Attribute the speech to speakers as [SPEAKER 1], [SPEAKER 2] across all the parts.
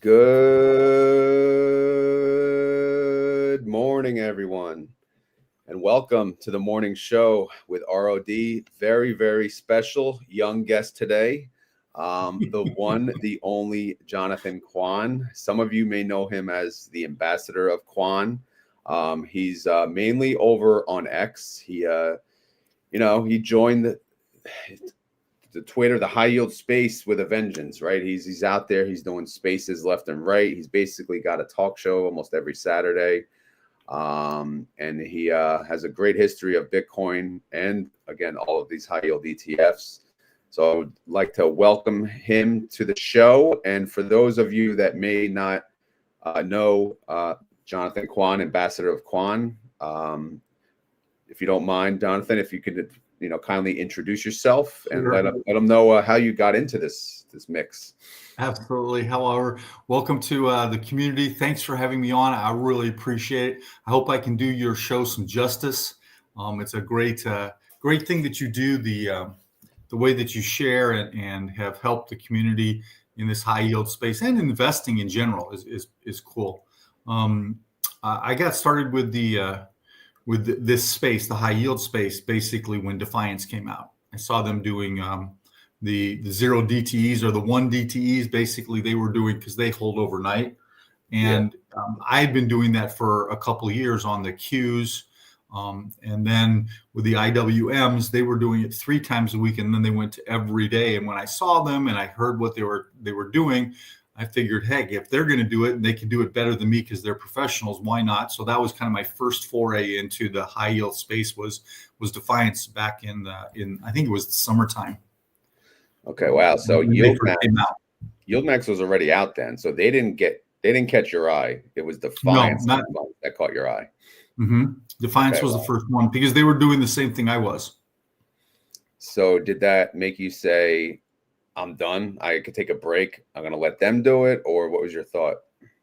[SPEAKER 1] Good morning, everyone, and welcome to the morning show with RoD. Very, very special young guest today. The one, the only Jonathan Qwan. Some of you may know him as the ambassador of Qwan. He's mainly over on X. He joined the Twitter, the high yield space with a vengeance, right? He's out there. He's doing spaces left and right. He's basically got a talk show almost every Saturday. And he has a great history of Bitcoin and, again, all of these high yield ETFs. So I would like to welcome him to the show. And for those of you that may not know Jonathan Qwan, ambassador of Qwan, if you don't mind, Jonathan, if you could kindly introduce yourself and let them know how you got into this mix.
[SPEAKER 2] Absolutely. However, welcome to the community. Thanks for having me on. I really appreciate it. I hope I can do your show some justice. It's a great thing that you do. The way that you share and have helped the community in this high yield space and investing in general is cool. I got started with this space, the high yield space, basically when Defiance came out. I saw them doing the 0 DTEs or the 1 DTEs. Basically, they were doing because they hold overnight. And I had been doing that for a couple of years on the Qs. And then with the IWMs, they were doing it 3 times a week, and then they went to every day. And when I saw them and I heard what they were doing, I figured, heck, if they're going to do it and they can do it better than me because they're professionals, why not? So that was kind of my first foray into the high yield space was Defiance back in I think it was the summertime.
[SPEAKER 1] Okay, wow. So YieldMax was already out then, so they didn't catch your eye. It was Defiance that caught your eye.
[SPEAKER 2] Mm-hmm. Defiance was the first one because they were doing the same thing I was.
[SPEAKER 1] So did that make you say, I'm done, I could take a break, I'm going to let them do it? Or what was your thought?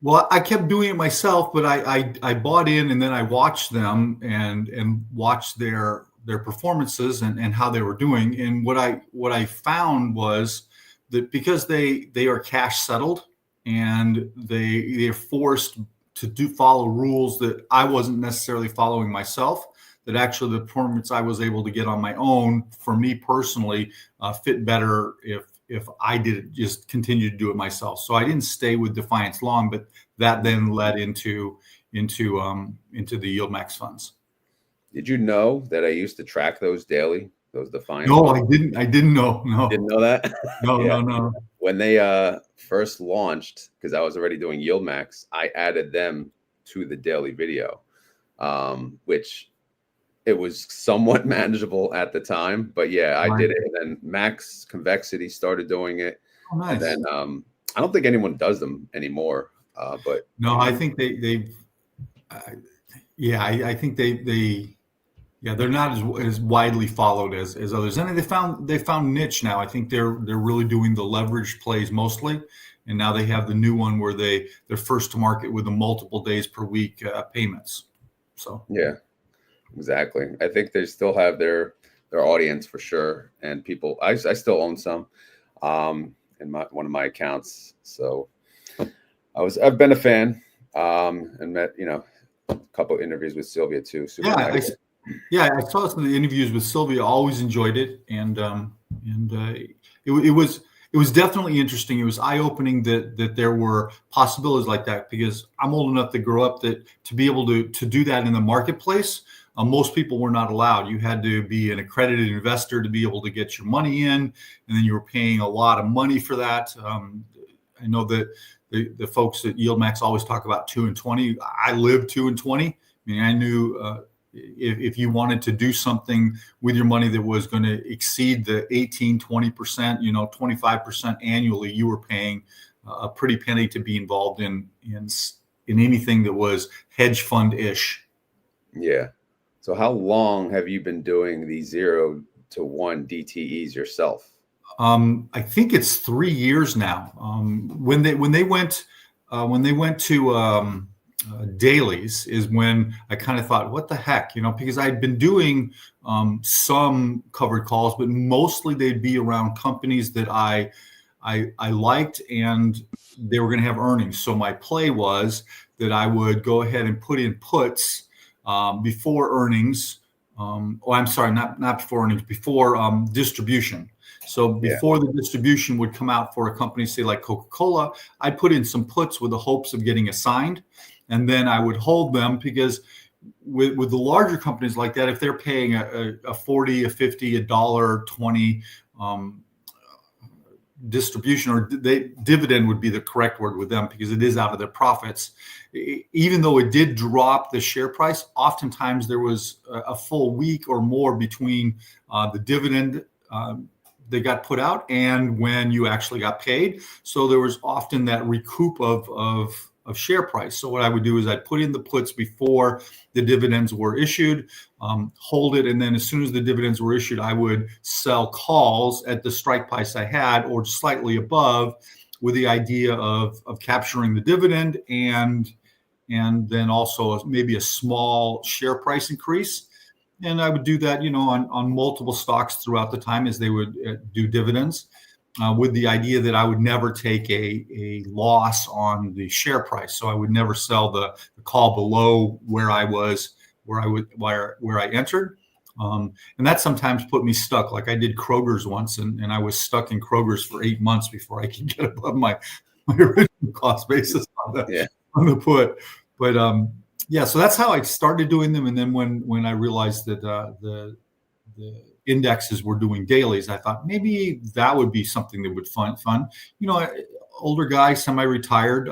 [SPEAKER 2] Well, I kept doing it myself, but I bought in and then I watched them and watched their performances and how they were doing. And what I found was that because they are cash settled and they're forced to follow rules that I wasn't necessarily following myself, that actually the performance I was able to get on my own, for me personally, fit better if I did just continue to do it myself. So I didn't stay with Defiance long, but that then led into the YieldMax funds.
[SPEAKER 1] Did you know that I used to track those daily, those Defiance?
[SPEAKER 2] No, funds? I didn't know. No.
[SPEAKER 1] Didn't know that?
[SPEAKER 2] No.
[SPEAKER 1] When they first launched, because I was already doing YieldMax, I added them to the daily video, which it was somewhat manageable at the time, but I did it. And then Max Convexity started doing it.
[SPEAKER 2] Oh, nice.
[SPEAKER 1] And then I don't think anyone does them anymore. But
[SPEAKER 2] no, I think they're not as widely followed as others. And they found niche now. I think they're really doing the leverage plays mostly. And now they have the new one where they're first to market with the multiple days per week payments. So
[SPEAKER 1] yeah. Exactly. I think they still have their audience for sure, and people. I still own some in one of my accounts. So I've been a fan and met a couple of interviews with Sylvia too.
[SPEAKER 2] I saw some of the interviews with Sylvia. Always enjoyed it, and it was definitely interesting. It was eye-opening that there were possibilities like that, because I'm old enough to grow up to be able to do that in the marketplace. Most people were not allowed. You had to be an accredited investor to be able to get your money in, and then you were paying a lot of money for that. I know that the folks at YieldMax always talk about 2 and 20. I lived 2 and 20. I mean, I knew if you wanted to do something with your money that was going to exceed the 18, 20%, 25% annually, you were paying a pretty penny to be involved in anything that was hedge fund-ish.
[SPEAKER 1] Yeah. So how long have you been doing the 0 to 1 DTEs yourself?
[SPEAKER 2] I think it's 3 years now. When they went to dailies is when I kind of thought, what the heck, because I'd been doing some covered calls, but mostly they'd be around companies that I I liked, and they were going to have earnings. So my play was that I would go ahead and put in puts before earnings. I'm sorry, not before earnings, before distribution. So before the distribution would come out for a company, say like Coca-Cola, I'd put in some puts with the hopes of getting assigned, and then I would hold them, because with the larger companies like that, if they're paying a 40, a 50, a $1.20 distribution, or dividend would be the correct word with them, because it is out of their profits. Even though it did drop the share price, oftentimes there was a full week or more between the dividend that got put out and when you actually got paid. So there was often that recoup of share price. So what I would do is I'd put in the puts before the dividends were issued, hold it, and then as soon as the dividends were issued, I would sell calls at the strike price I had or slightly above, with the idea of capturing the dividend and then also maybe a small share price increase. And I would do that, on multiple stocks throughout the time as they would do dividends, with the idea that I would never take a loss on the share price. So I would never sell the call below where I entered. And that sometimes put me stuck. Like I did Kroger's once, and I was stuck in Kroger's for 8 months before I could get above my original cost basis on the put. But so that's how I started doing them. And then when I realized that the indexes were doing dailies, I thought maybe that would be something that would fun. Older guy, semi-retired.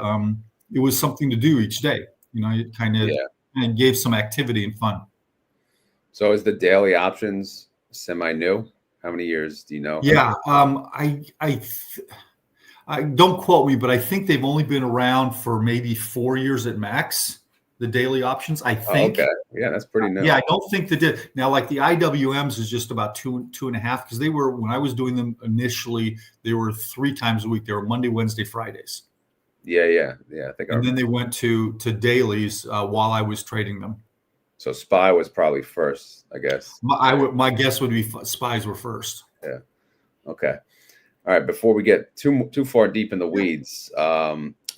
[SPEAKER 2] It was something to do each day. It kind of gave some activity and fun.
[SPEAKER 1] So is the daily options semi-new? How many years do you know?
[SPEAKER 2] Yeah, I don't quote me, but I think they've only been around for maybe 4 years at max. The daily options, I think.
[SPEAKER 1] Oh, okay. Yeah, that's pretty new.
[SPEAKER 2] Yeah, I don't think they did. Now, like the IWMs is just about two and a half, because they were, when I was doing them initially, they were 3 times a week. They were Monday, Wednesday, Fridays.
[SPEAKER 1] Yeah. I think.
[SPEAKER 2] And then they went to dailies while I was trading them.
[SPEAKER 1] So SPY was probably first, I guess.
[SPEAKER 2] My guess would be SPYs were first.
[SPEAKER 1] Yeah. Okay. All right. Before we get too far deep in the weeds,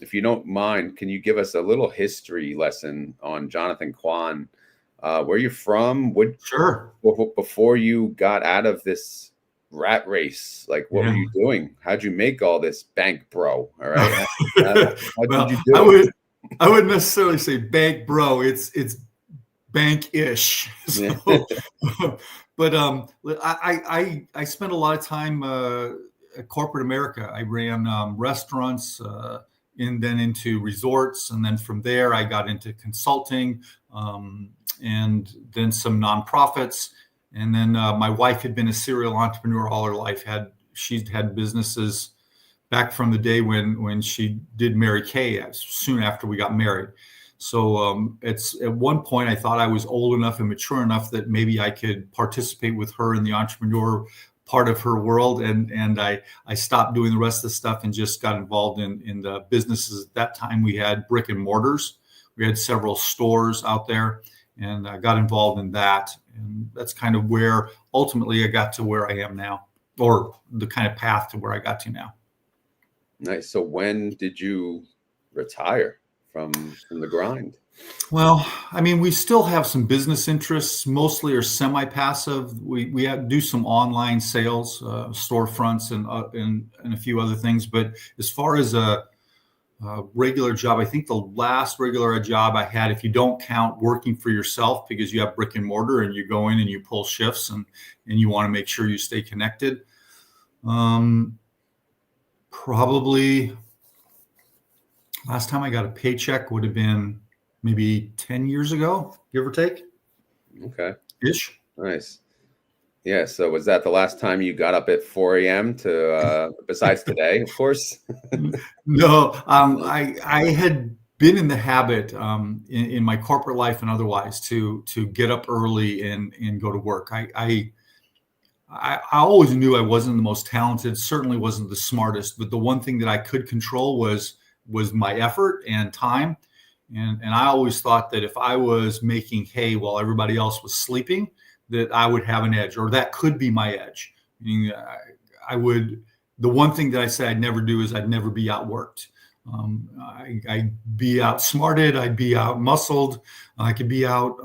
[SPEAKER 1] if you don't mind, can you give us a little history lesson on Jonathan Qwan? Where you're from?
[SPEAKER 2] Sure.
[SPEAKER 1] Before you got out of this rat race, like what were you doing? How'd you make all this bank, bro? All right. How did you do it?
[SPEAKER 2] I wouldn't necessarily say bank, bro. It's bank-ish. So, but I spent a lot of time at corporate America. I ran restaurants. And then into resorts. And then from there, I got into consulting and then some nonprofits. And then my wife had been a serial entrepreneur all her life. She'd had businesses back from the day when she did Mary Kay, soon after we got married. So it's at one point I thought I was old enough and mature enough that maybe I could participate with her in the entrepreneur part of her world, and I stopped doing the rest of the stuff and just got involved in the businesses. At that time, we had brick and mortars. We had several stores out there, and I got involved in that. And that's kind of where ultimately I got to where I am now, or the kind of path to where I got to now.
[SPEAKER 1] Nice. So when did you retire from the grind?
[SPEAKER 2] Well, I mean, we still have some business interests, mostly are semi-passive. We do some online sales, storefronts, and a few other things. But as far as a regular job, I think the last regular job I had, if you don't count working for yourself, because you have brick and mortar and you go in and you pull shifts and you want to make sure you stay connected. Probably last time I got a paycheck would have been maybe 10 years ago, give or take.
[SPEAKER 1] Okay.
[SPEAKER 2] Ish.
[SPEAKER 1] Nice. Yeah. So was that the last time you got up at 4 a.m. to, besides today, of course?
[SPEAKER 2] No, I had been in the habit in my corporate life and otherwise to get up early and go to work. I always knew I wasn't the most talented, certainly wasn't the smartest, but the one thing that I could control was my effort and time. And I always thought that if I was making hay while everybody else was sleeping, that I would have an edge, or that could be my edge. Meaning I would the one thing that I say I'd never do is I'd never be outworked. I'd be outsmarted, I'd be out muscled, I could be out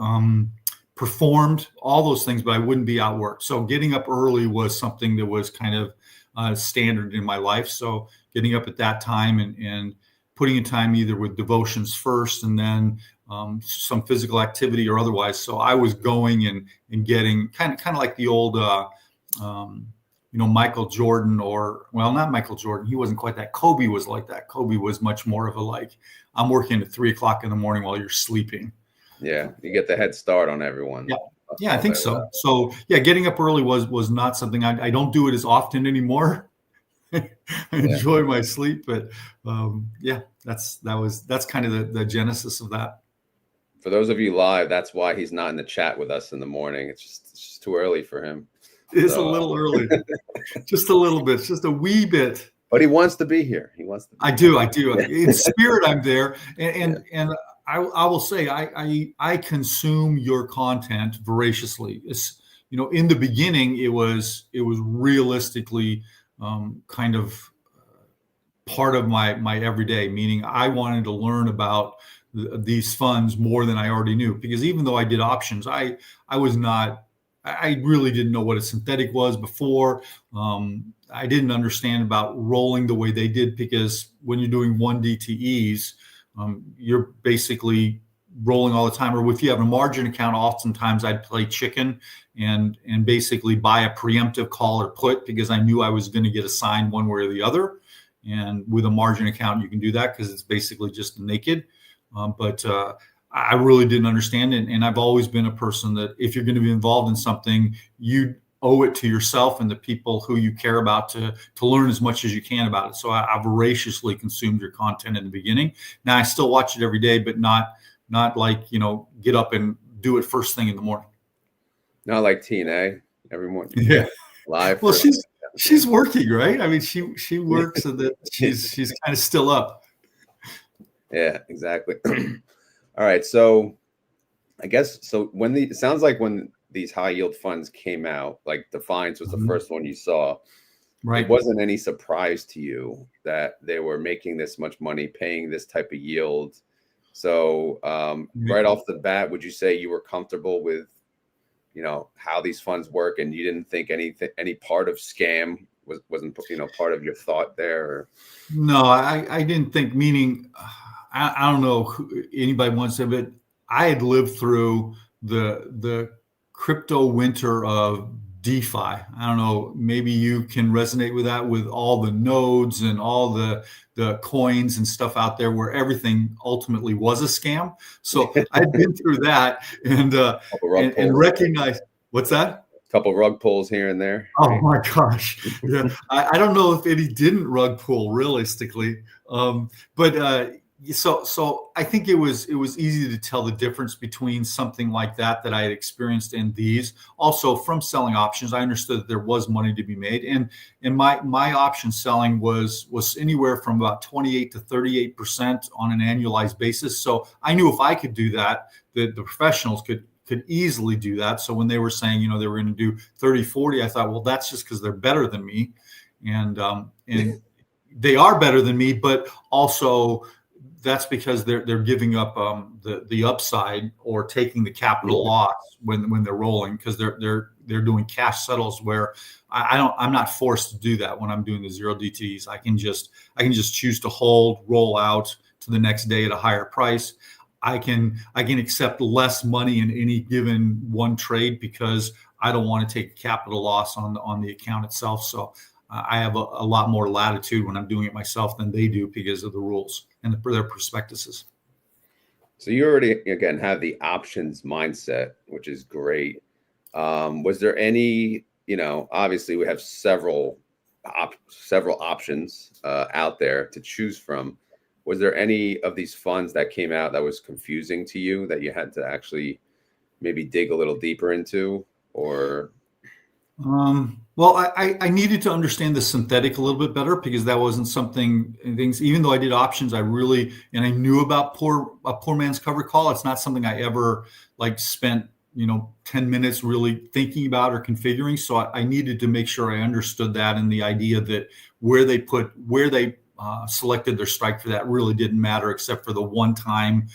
[SPEAKER 2] performed, all those things, but I wouldn't be outworked. So getting up early was something that was kind of standard in my life. So getting up at that time and putting in time either with devotions first and then some physical activity or otherwise. So I was going and getting kind of like the old, Michael Jordan, or, well, not Michael Jordan. He wasn't quite that. Kobe was like that. Kobe was much more of a, like, I'm working at 3:00 in the morning while you're sleeping.
[SPEAKER 1] Yeah. You get the head start on everyone.
[SPEAKER 2] Yeah. Yeah, I think so. So yeah, getting up early was not something I don't do it as often anymore. I enjoy my sleep, but that's kind of the genesis of that.
[SPEAKER 1] For those of you live, that's why he's not in the chat with us in the morning. It's just too early for him.
[SPEAKER 2] It is a little early, just a little bit, just a wee bit.
[SPEAKER 1] But he wants to be here. He wants to.
[SPEAKER 2] I do. In spirit, I'm there, and I will say I consume your content voraciously. It's, in the beginning, it was realistically kind of part of my everyday, meaning I wanted to learn about these funds more than I already knew, because even though I did options, I really didn't know what a synthetic was before. I didn't understand about rolling the way they did, because when you're doing 1 DTEs, you're basically rolling all the time. Or if you have a margin account, oftentimes I'd play chicken and basically buy a preemptive call or put, because I knew I was going to get assigned one way or the other. And with a margin account, you can do that because it's basically just naked. But I really didn't understand it. And I've always been a person that if you're going to be involved in something, you owe it to yourself and the people who you care about to learn as much as you can about it. So I voraciously consumed your content in the beginning. Now I still watch it every day, but not like, get up and do it first thing in the morning.
[SPEAKER 1] Not like TNA every morning.
[SPEAKER 2] Yeah.
[SPEAKER 1] Live.
[SPEAKER 2] Well, she's working, right? I mean, she works so that she's kind of still up.
[SPEAKER 1] Yeah, exactly. All right. So I guess, it sounds like when these high yield funds came out, like Defiance was the first one you saw, right? It wasn't any surprise to you that they were making this much money, paying this type of yield. So right off the bat, would you say you were comfortable with, how these funds work, and you didn't think any part of scam wasn't part of your thought there? Or?
[SPEAKER 2] No, I didn't think, meaning, I don't know who anybody wants to, but I had lived through the crypto winter of DeFi. I don't know, maybe you can resonate with that, with all the nodes and all the coins and stuff out there where everything ultimately was a scam. So I've been through that and recognize, what's that?
[SPEAKER 1] A couple rug pulls here and there.
[SPEAKER 2] Oh my gosh. Yeah. I don't know if any didn't rug pull realistically. So I think it was easy to tell the difference between something like that I had experienced and these. Also, from selling options, I understood that there was money to be made, and my option selling was anywhere from about 28 to 38% on an annualized basis. So I knew if I could do that, the professionals could easily do that. So when they were saying, they were going to do 30, 40, I thought, well, that's just because they're better than me, and they are better than me, but also that's because they're giving up the upside or taking the capital loss when they're rolling, because they're doing cash settles where I'm not forced to do that when I'm doing the 0 DTs. I can just choose to hold, roll out to the next day at a higher price. I can accept less money in any given one trade because I don't want to take a capital loss on the account itself. So I have a lot more latitude when I'm doing it myself than they do because of the rules and their prospectuses.
[SPEAKER 1] So you already, again, have the options mindset, which is great. Was there any, obviously we have several options out there to choose from. Was there any of these funds that came out that was confusing to you that you had to actually maybe dig a little deeper into, or?
[SPEAKER 2] Well, I needed to understand the synthetic a little bit better, because that wasn't something, even though I did options, I knew about a poor man's cover call. It's not something I ever spent, 10 minutes really thinking about or configuring. So I needed to make sure I understood that, and the idea that where they selected their strike for that really didn't matter, except for the one-time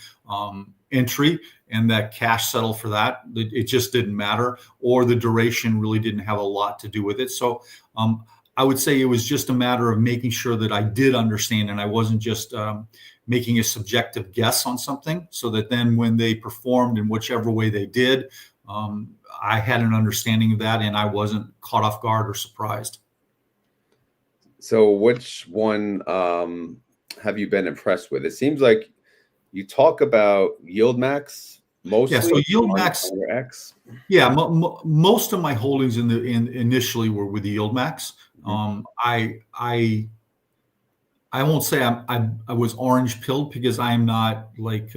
[SPEAKER 2] entry and that cash settle for that. It just didn't matter, or the duration really didn't have a lot to do with it. So I would say it was just a matter of making sure that I did understand, and I wasn't just making a subjective guess on something, so that then when they performed in whichever way they did, I had an understanding of that and I wasn't caught off guard or surprised.
[SPEAKER 1] So which one have you been impressed with? It seems like you talk about YieldMax mostly.
[SPEAKER 2] Yeah, so YieldMax.
[SPEAKER 1] X.
[SPEAKER 2] Yeah, most of my holdings initially were with YieldMax. I won't say I was orange pilled, because I am not like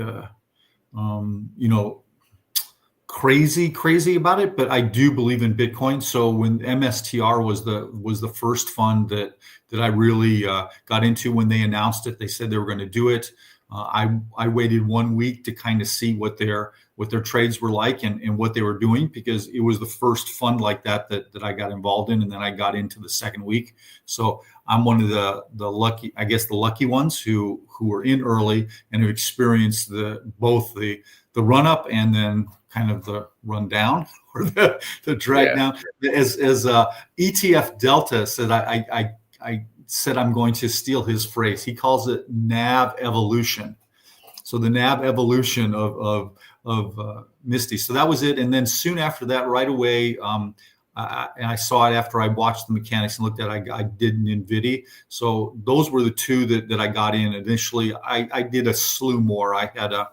[SPEAKER 2] crazy about it, but I do believe in Bitcoin. So when MSTR was the first fund that I really got into, when they announced it, they said they were going to do it. I waited 1 week to kind of see what their trades were like and what they were doing, because it was the first fund like that I got involved in, and then I got into the second week. So I'm one of the lucky ones who were in early and have experienced both the run up and then kind of the run down, or the drag down. As ETF Delta said, I said I'm going to steal his phrase. He calls it NAV evolution. So the NAV evolution of Misty. So that was it. And then soon after that, right away, and I saw it after I watched the mechanics and looked at it, I did an NVIDIA. So those were the two that I got in initially. I did a slew more. I had an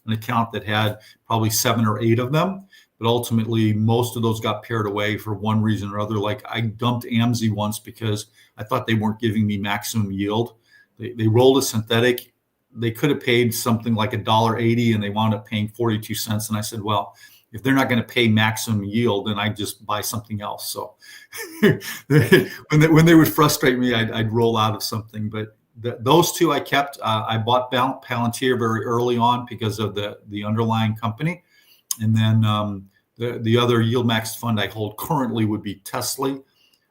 [SPEAKER 2] account that had probably 7 or 8 of them, but ultimately most of those got paired away for one reason or other. Like I dumped AMSI once because I thought they weren't giving me maximum yield. They rolled a synthetic. They could have paid something like $1.80 and they wound up paying 42 cents. And I said, well, if they're not going to pay maximum yield, then I just buy something else. So when they would frustrate me, I'd roll out of something. But those two I kept. I bought Palantir very early on because of the underlying company. And then the other YieldMax fund I hold currently would be Tesla.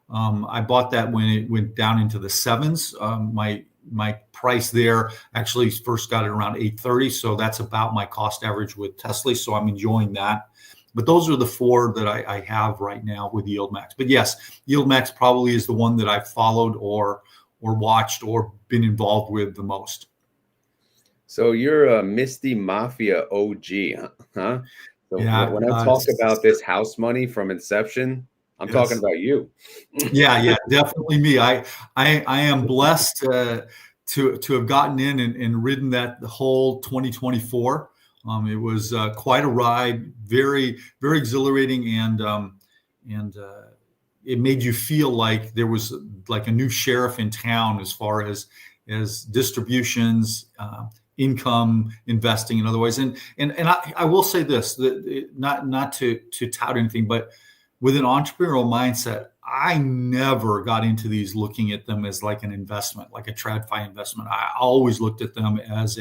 [SPEAKER 2] I bought that when it went down into the 7s. My price there actually first got it around 8.30. So that's about my cost average with Tesla. So I'm enjoying that. But those are the 4 that I have right now with YieldMax. But yes, YieldMax probably is the one that I've followed or watched or been involved with the most.
[SPEAKER 1] So you're a Misty Mafia OG, huh? So
[SPEAKER 2] yeah,
[SPEAKER 1] when I talk about this house money from inception, I'm talking about you.
[SPEAKER 2] Yeah, definitely me. I am blessed to have gotten in and ridden that the whole 2024. It was quite a ride, very, very exhilarating, and it made you feel like there was like a new sheriff in town as far as distributions, income, investing, and otherwise. And I will say this, that not to tout anything, but with an entrepreneurial mindset, I never got into these looking at them as like an investment, like a TradFi investment. I always looked at them as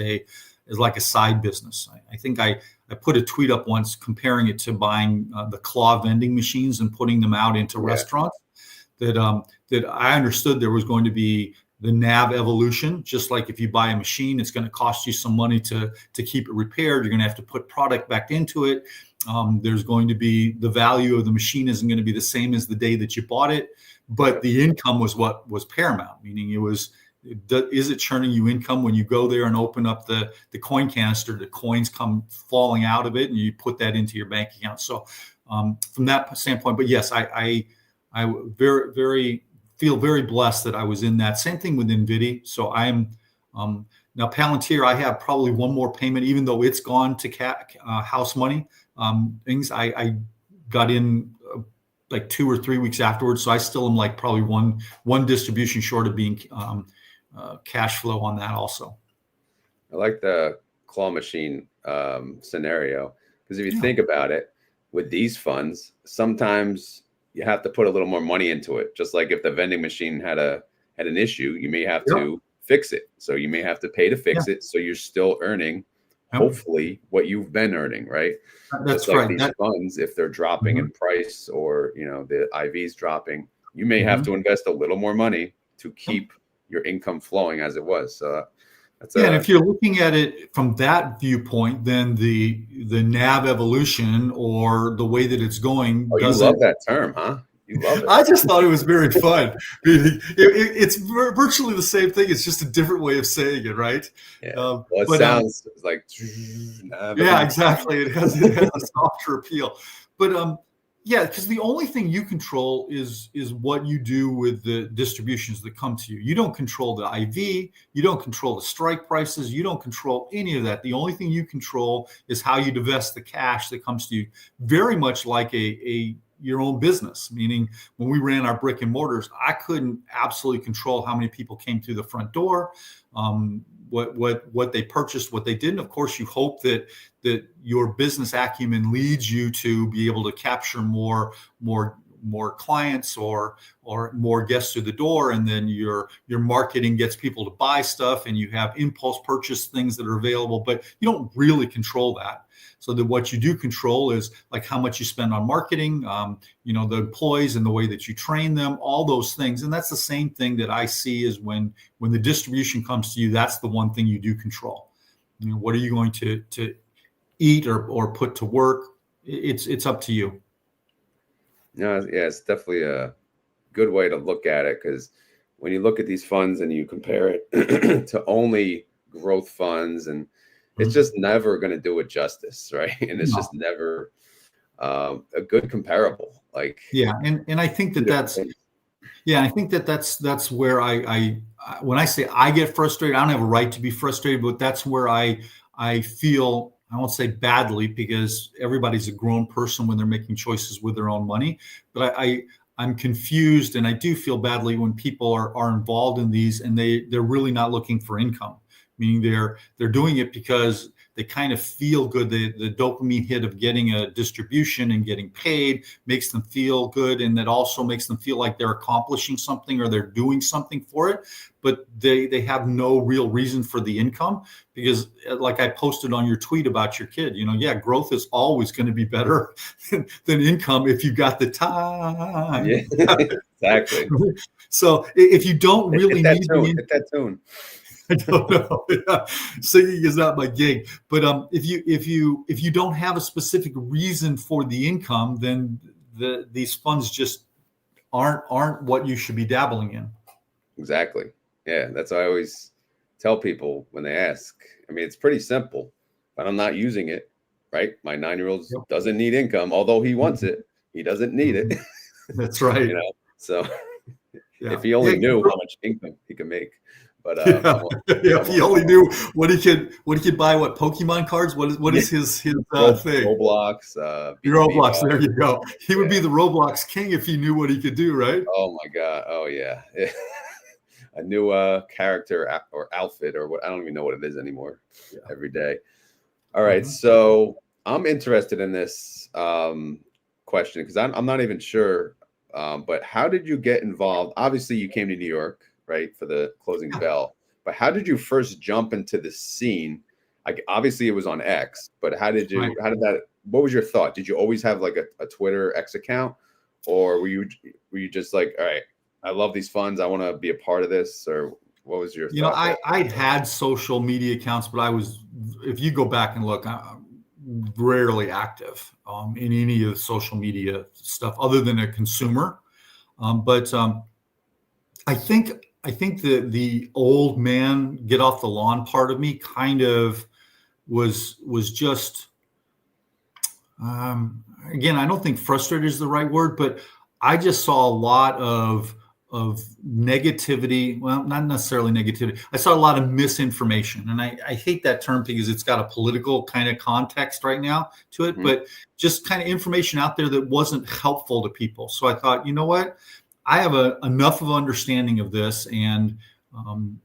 [SPEAKER 2] like a side business. I think I put a tweet up once comparing it to buying the claw vending machines and putting them out into restaurants. That I understood there was going to be the NAV evolution. Just like if you buy a machine, it's going to cost you some money to keep it repaired. You're going to have to put product back into it. There's going to be the value of the machine isn't going to be the same as the day that you bought it, but the income was what was paramount. Meaning is it churning you income when you go there and open up the coin canister? The coins come falling out of it, and you put that into your bank account. So from that standpoint, but yes, I very, very feel very blessed that I was in that. Same thing with NVIDIA. So I'm now Palantir. I have probably one more payment, even though it's gone to house money. Things I got in like 2 or 3 weeks afterwards. So I still am like probably one distribution short of being cash flow on that also.
[SPEAKER 1] I like the claw machine scenario, because if you think about it, with these funds, sometimes you have to put a little more money into it. Just like if the vending machine had an issue, you may have to fix it. So you may have to pay to fix it. So you're still earning, hopefully, what you've been earning, right?
[SPEAKER 2] That's
[SPEAKER 1] just like
[SPEAKER 2] right.
[SPEAKER 1] These funds, if they're dropping in price, or the IV's dropping, you may have to invest a little more money to keep your income flowing as it was. So that's
[SPEAKER 2] and if you're looking at it from that viewpoint, then the NAV evolution or the way that it's going
[SPEAKER 1] you
[SPEAKER 2] doesn't.
[SPEAKER 1] love that term, huh? You love it.
[SPEAKER 2] I just thought it was very fun. It's virtually the same thing. It's just a different way of saying it, right?
[SPEAKER 1] Yeah. Well, it sounds like.
[SPEAKER 2] Yeah, exactly. It has a softer appeal, but yeah, because the only thing you control is what you do with the distributions that come to you. You don't control the IV. You don't control the strike prices. You don't control any of that. The only thing you control is how you divest the cash that comes to you. Very much like your own business, meaning when we ran our brick and mortars, I couldn't absolutely control how many people came through the front door, what they purchased, what they didn't. Of course, you hope that your business acumen leads you to be able to capture more clients or more guests through the door, and then your marketing gets people to buy stuff, and you have impulse purchase things that are available, but you don't really control that. So that what you do control is like how much you spend on marketing, the employees and the way that you train them, all those things. And that's the same thing that I see is when the distribution comes to you, that's the one thing you do control. What are you going to eat or put to work? It's up to you.
[SPEAKER 1] Yeah, it's definitely a good way to look at it, because when you look at these funds and you compare it to only growth funds, and it's just never going to do it justice, right? And it's just never a good comparable. Like,
[SPEAKER 2] and I think that's that's where I when I say I get frustrated, I don't have a right to be frustrated, but that's where I feel, I won't say badly, because everybody's a grown person when they're making choices with their own money. But I'm confused, and I do feel badly when people are involved in these and they're really not looking for income. Meaning they're doing it because they kind of feel good. The dopamine hit of getting a distribution and getting paid makes them feel good, and that also makes them feel like they're accomplishing something or they're doing something for it. But they have no real reason for the income, because like I posted on your tweet about your kid, growth is always going to be better than income if you got the time.
[SPEAKER 1] Yeah, exactly.
[SPEAKER 2] So if you don't really
[SPEAKER 1] hit that tune.
[SPEAKER 2] I don't know. Singing is not my gig, but if you don't have a specific reason for the income, then these funds just aren't what you should be dabbling in.
[SPEAKER 1] Exactly. Yeah, that's what I always tell people when they ask. I mean, it's pretty simple, but I'm not using it, right? My 9-year-old doesn't need income, although he wants it. He doesn't need it.
[SPEAKER 2] That's right.
[SPEAKER 1] So if he only knew how much income he could make. But
[SPEAKER 2] if he only knew what he could buy, what Pokemon cards, what is his thing?
[SPEAKER 1] Roblox.
[SPEAKER 2] Roblox. There you go. He would be the Roblox king if he knew what he could do, right?
[SPEAKER 1] Oh my God. Oh yeah. A new character or outfit or what, I don't even know what it is anymore. Every day. All right. So I'm interested in this question because I'm not even sure. But how did you get involved? Obviously, you came to New York, right, for the closing bell. But how did you first jump into the scene? Like, obviously, it was on X, but how did that? What was your thought? Did you always have like a Twitter X account, or were you just like, all right, I love these funds, I want to be a part of this, or what was your thought?
[SPEAKER 2] I'd had social media accounts, but if you go back and look, I'm rarely active in any of the social media stuff other than a consumer. But I think the old man get off the lawn part of me kind of was just again, I don't think frustrated is the right word, but I just saw a lot of negativity. Well, not necessarily negativity. I saw a lot of misinformation, and I hate that term because it's got a political kind of context right now to it, but just kind of information out there that wasn't helpful to people. So I thought, you know what? I have enough of understanding of this, and I'm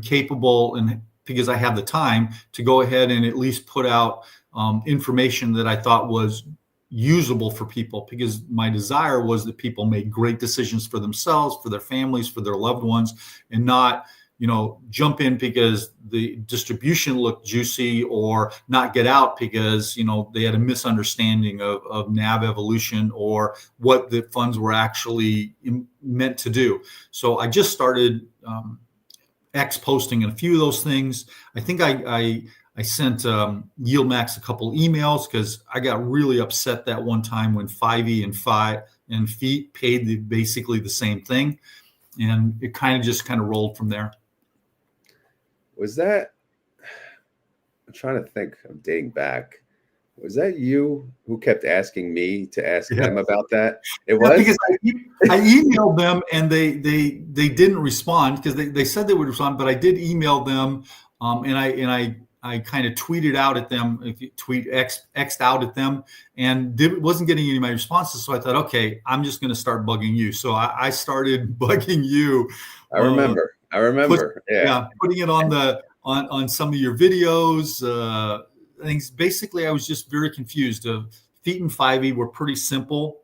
[SPEAKER 2] capable, and because I have the time to go ahead and at least put out information that I thought was usable for people, because my desire was that people make great decisions for themselves, for their families, for their loved ones, and not jump in because the distribution looked juicy, or not get out because, they had a misunderstanding of NAV evolution or what the funds were actually meant to do. So I just started posting a few of those things. I think I sent YieldMax a couple emails because I got really upset that one time when 5E and feet paid basically the same thing. And it kind of rolled from there.
[SPEAKER 1] Was that, I'm trying to think of dating back. Was that you who kept asking me to ask them about that? It was?
[SPEAKER 2] Because I emailed them and they didn't respond because they said they would respond, but I did email them and I kind of tweeted out at them, X'd out at them, and wasn't getting any of my responses. So I thought, okay, I'm just going to start bugging you. So I started bugging you.
[SPEAKER 1] I remember.
[SPEAKER 2] Putting it on some of your videos. Things. Basically, I was just very confused. Feet and 5E were pretty simple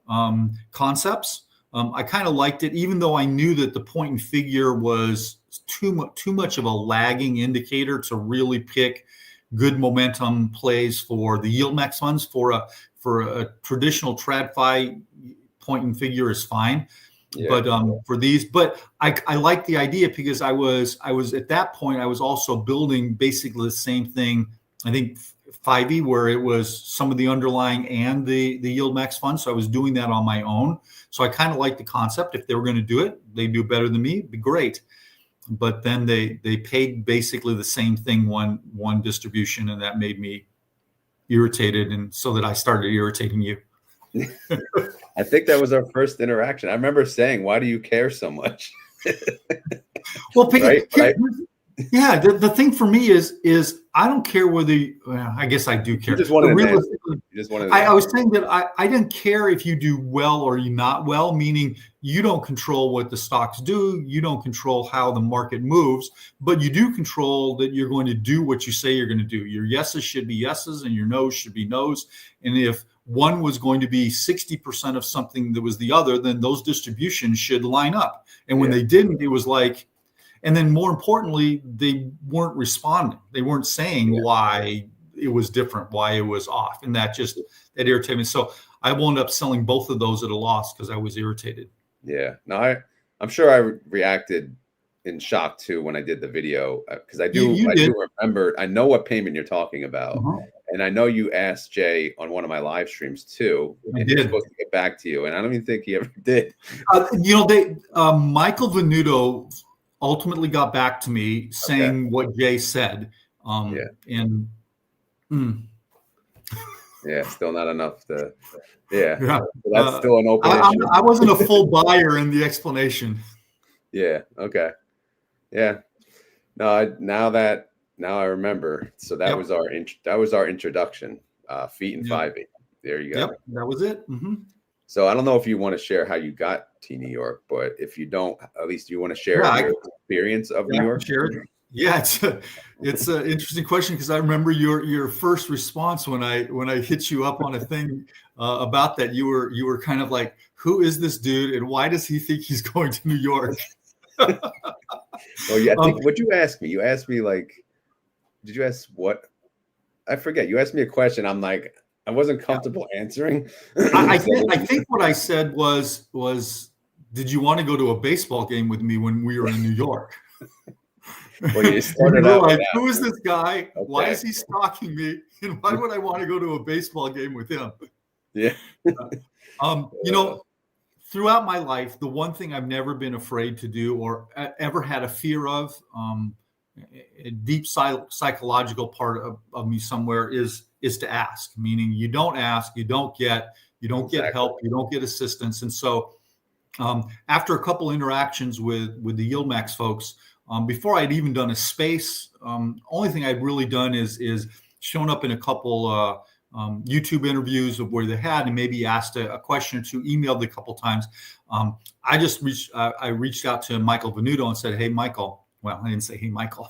[SPEAKER 2] concepts. I kind of liked it, even though I knew that the point and figure was too much of a lagging indicator to really pick good momentum plays for the YieldMax funds. For a traditional TradFi, point and figure is fine. Yeah. But for these, but I like the idea because I was at that point I was also building basically the same thing. I think 5E, where it was some of the underlying and the YieldMax fund. So I was doing that on my own. So I kind of like the concept. If they were going to do it, they do better than me, it'd be great. But then they paid basically the same thing, one distribution, and that made me irritated, and so that I started irritating you.
[SPEAKER 1] I think that was our first interaction. I remember saying, "Why do you care so much?"
[SPEAKER 2] Well, yeah, the thing for me is I don't care whether I guess I do care.
[SPEAKER 1] You just wanted to
[SPEAKER 2] I was saying that I didn't care if you do well or you not well, meaning you don't control what the stocks do, you don't control how the market moves, but you do control that you're going to do what you say you're going to do. Your yeses should be yeses and your no's should be no's. And if one was going to be 60% of something that was the other, then those distributions should line up. And when they didn't, it was like, and then more importantly, they weren't responding. They weren't saying why it was different, why it was off. And that irritated me. So I wound up selling both of those at a loss because I was irritated.
[SPEAKER 1] Yeah. No, I'm sure I reacted in shock too when I did the video because I do remember. I know what payment you're talking about. And I know you asked Jay on one of my live streams too, and he was supposed to get back to you. And I don't even think he ever did.
[SPEAKER 2] Michael Venuto ultimately got back to me saying what Jay said. And
[SPEAKER 1] still not enough to, So that's still an open issue.
[SPEAKER 2] I wasn't a full buyer in the explanation.
[SPEAKER 1] Yeah. Okay. Yeah. No, now I remember. So that was our introduction. Feet and 5E. There you go.
[SPEAKER 2] Yep, that was it.
[SPEAKER 1] So I don't know if you want to share how you got to New York, but if you don't, at least you want to share your experience of New York.
[SPEAKER 2] Share it. Yeah, it's an interesting question because I remember your first response when I hit you up on a thing about that. You were kind of like, who is this dude and why does he think he's going to New York?
[SPEAKER 1] Well, yeah, I think what you asked me. You asked me like, did you ask what? I forget. You asked me a question. I'm like, I wasn't comfortable answering.
[SPEAKER 2] I think what I said was, did you want to go to a baseball game with me when we were in New York?
[SPEAKER 1] Well, you started out
[SPEAKER 2] like, who is this guy? Okay. Why is he stalking me? And why would I want to go to a baseball game with him?
[SPEAKER 1] Yeah.
[SPEAKER 2] Throughout my life, the one thing I've never been afraid to do or ever had a fear of, a deep psychological part of me somewhere is to ask, meaning you don't ask, you don't get help, you don't get assistance. And so after a couple interactions with the YieldMax folks, before I'd even done a space, only thing I'd really done is shown up in a couple YouTube interviews of where they had and maybe asked a question or two, emailed a couple times. I just reached out to Michael Venuto and said, hey, Michael. Well, I didn't say, hey, Michael,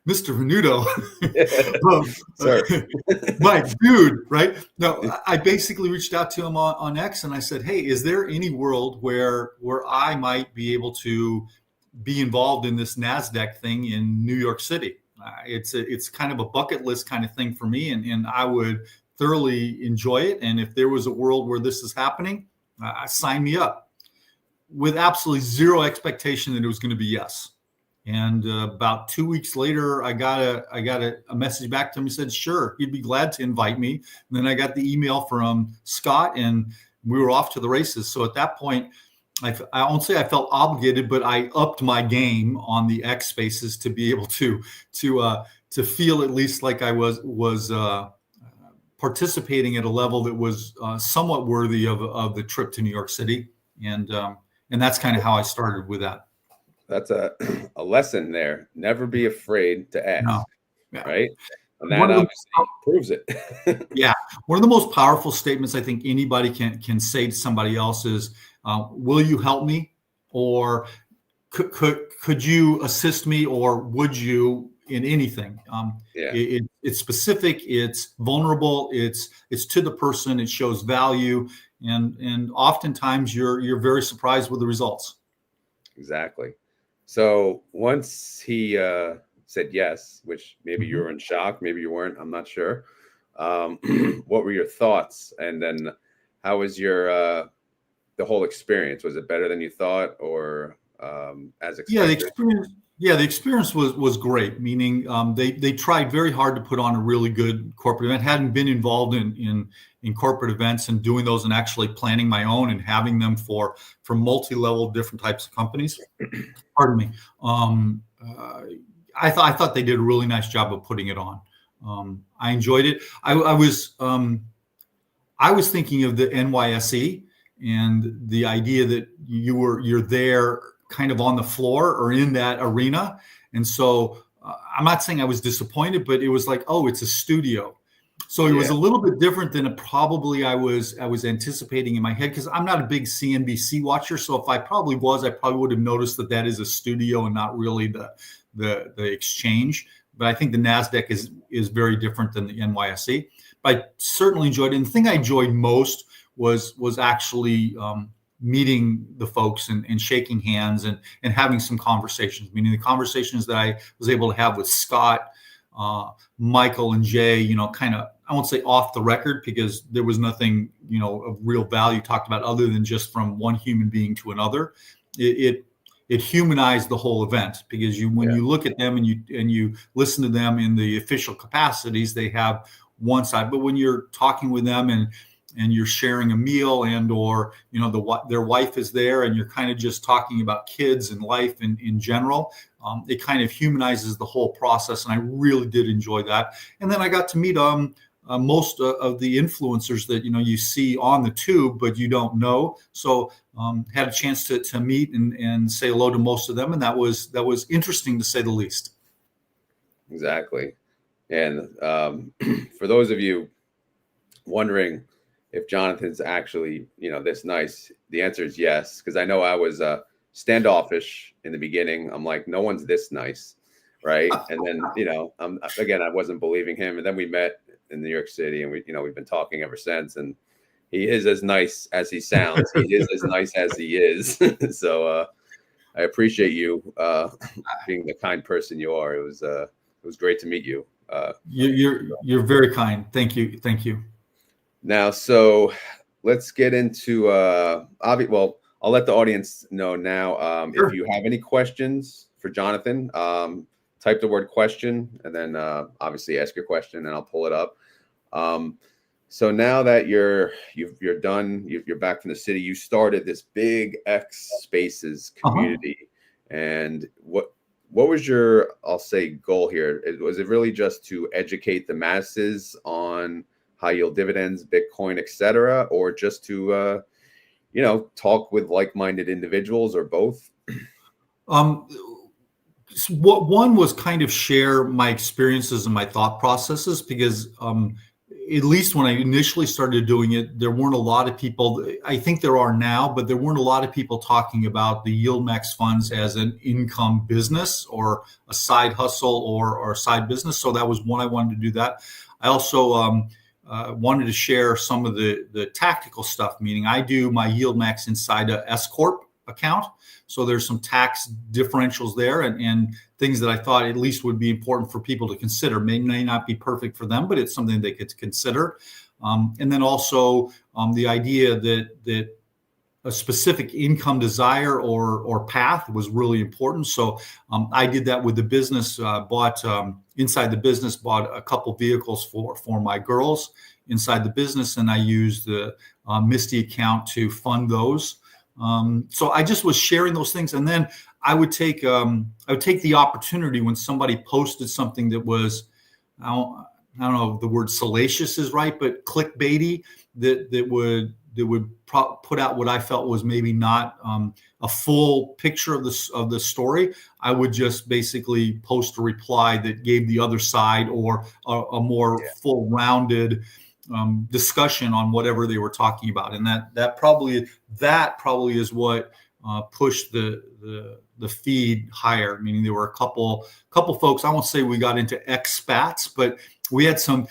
[SPEAKER 2] Mr. Venuto, my dude, right? No, I basically reached out to him on X and I said, hey, is there any world where I might be able to be involved in this NASDAQ thing in New York City. It's kind of a bucket list kind of thing for me, and I would thoroughly enjoy it. And if there was a world where this is happening, sign me up, with absolutely zero expectation that it was going to be yes. And about 2 weeks later, I got a message back to him. He said, sure, he'd be glad to invite me. And then I got the email from Scott, and we were off to the races. So at that point, I won't say I felt obligated, but I upped my game on the X spaces to be able to feel at least like I was participating at a level that was somewhat worthy of the trip to New York City. And that's kind of how I started with that.
[SPEAKER 1] That's a lesson there. Never be afraid to ask,
[SPEAKER 2] No. Yeah.
[SPEAKER 1] right? And that obviously proves it.
[SPEAKER 2] Yeah. One of the most powerful statements I think anybody can say to somebody else is, will you help me? Or could you assist me? Or would you in anything? It's specific, it's vulnerable, it's to the person, it shows value. And oftentimes you're very surprised with the results.
[SPEAKER 1] Exactly. So once he said yes, which maybe you were in shock, maybe you weren't, I'm not sure. What were your thoughts? And then how was your the whole experience? Was it better than you thought, or as expected?
[SPEAKER 2] The experience was great. Meaning they tried very hard to put on a really good corporate event. Hadn't been involved in corporate events and doing those and actually planning my own and having them for multi-level different types of companies. Pardon me. I thought they did a really nice job of putting it on. I enjoyed it. I was thinking of the NYSE and the idea that you're there kind of on the floor or in that arena. And so I'm not saying I was disappointed, but it was like, oh, it's a studio. So it was a little bit different than probably I was anticipating in my head, because I'm not a big CNBC watcher. So if I probably would have noticed that is a studio and not really the exchange. But I think the NASDAQ is very different than the NYSE. But I certainly enjoyed it. And the thing I enjoyed most was actually meeting the folks and shaking hands and having some conversations, meaning the conversations that I was able to have with Scott, Michael, and Jay, kind of, I won't say off the record, because there was nothing, of real value talked about other than just from one human being to another. It humanized the whole event, because when you look at them and you listen to them in the official capacities, they have one side, but when you're talking with them and you're sharing a meal or their wife is there and you're kind of just talking about kids and life in general, it kind of humanizes the whole process, and I really did enjoy that. And then I got to meet most of the influencers that you see on the tube but you don't know, so had a chance to meet and say hello to most of them, and that was interesting to say the least.
[SPEAKER 1] Exactly. And for those of you wondering if Jonathan's actually, this nice, the answer is yes. Because I know I was standoffish in the beginning. I'm like, no one's this nice, right? And then, again, I wasn't believing him. And then we met in New York City, and we've been talking ever since. And he is as nice as he sounds. He is as nice as he is. So I appreciate you being the kind person you are. It was great to meet you.
[SPEAKER 2] You're very kind. Thank you.
[SPEAKER 1] Now, so let's get into well, I'll let the audience know now. Sure. If you have any questions for Jonathan, type the word question and then obviously ask your question, and I'll pull it up. So now that you're done, you're back from the city, you started this big X Spaces community. And what was your, I'll say, goal here? Was it really just to educate the masses on high yield dividends, Bitcoin, etc., or just to talk with like-minded individuals, or both?
[SPEAKER 2] What one was kind of share my experiences and my thought processes, because at least when I initially started doing it, there weren't a lot of people. I think there are now, but there weren't a lot of people talking about the YieldMax funds as an income business or a side hustle or a side business. So that was one, I wanted to do that. I also wanted to share some of the tactical stuff, meaning I do my YieldMax inside a S Corp account. So there's some tax differentials there and things that I thought at least would be important for people to consider. May not be perfect for them, but it's something they could consider. And then also the idea that a specific income desire or path was really important. So I did that with the business, bought inside the business, bought a couple vehicles for my girls inside the business, and I used the Misty account to fund those. So I just was sharing those things, and then I would take the opportunity when somebody posted something that was, I don't know if the word salacious is right, but clickbaity, that would put out what I felt was maybe not a full picture of the story. I would just basically post a reply that gave the other side or a more full rounded discussion on whatever they were talking about, and that probably is what pushed the feed higher. Meaning there were a couple folks. I won't say we got into expats, but we had some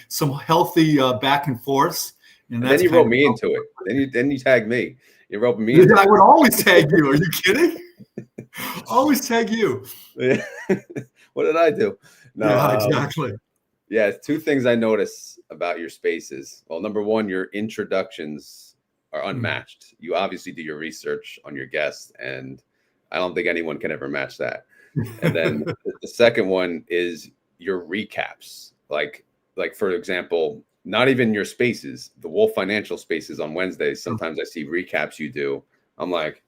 [SPEAKER 2] healthy back and forths.
[SPEAKER 1] And then you wrote me into it. Then you tagged me. You wrote me.
[SPEAKER 2] I would always tag you. Are you kidding? Always tag you.
[SPEAKER 1] Yeah. What did I do? No,
[SPEAKER 2] yeah, exactly.
[SPEAKER 1] Yeah, two things I notice about your spaces. Well, number one, your introductions are unmatched. You obviously do your research on your guests, and I don't think anyone can ever match that. And then the second one is your recaps. Like for example, not even your spaces, the Wolf Financial spaces on Wednesdays. Sometimes I see recaps you do. I'm like,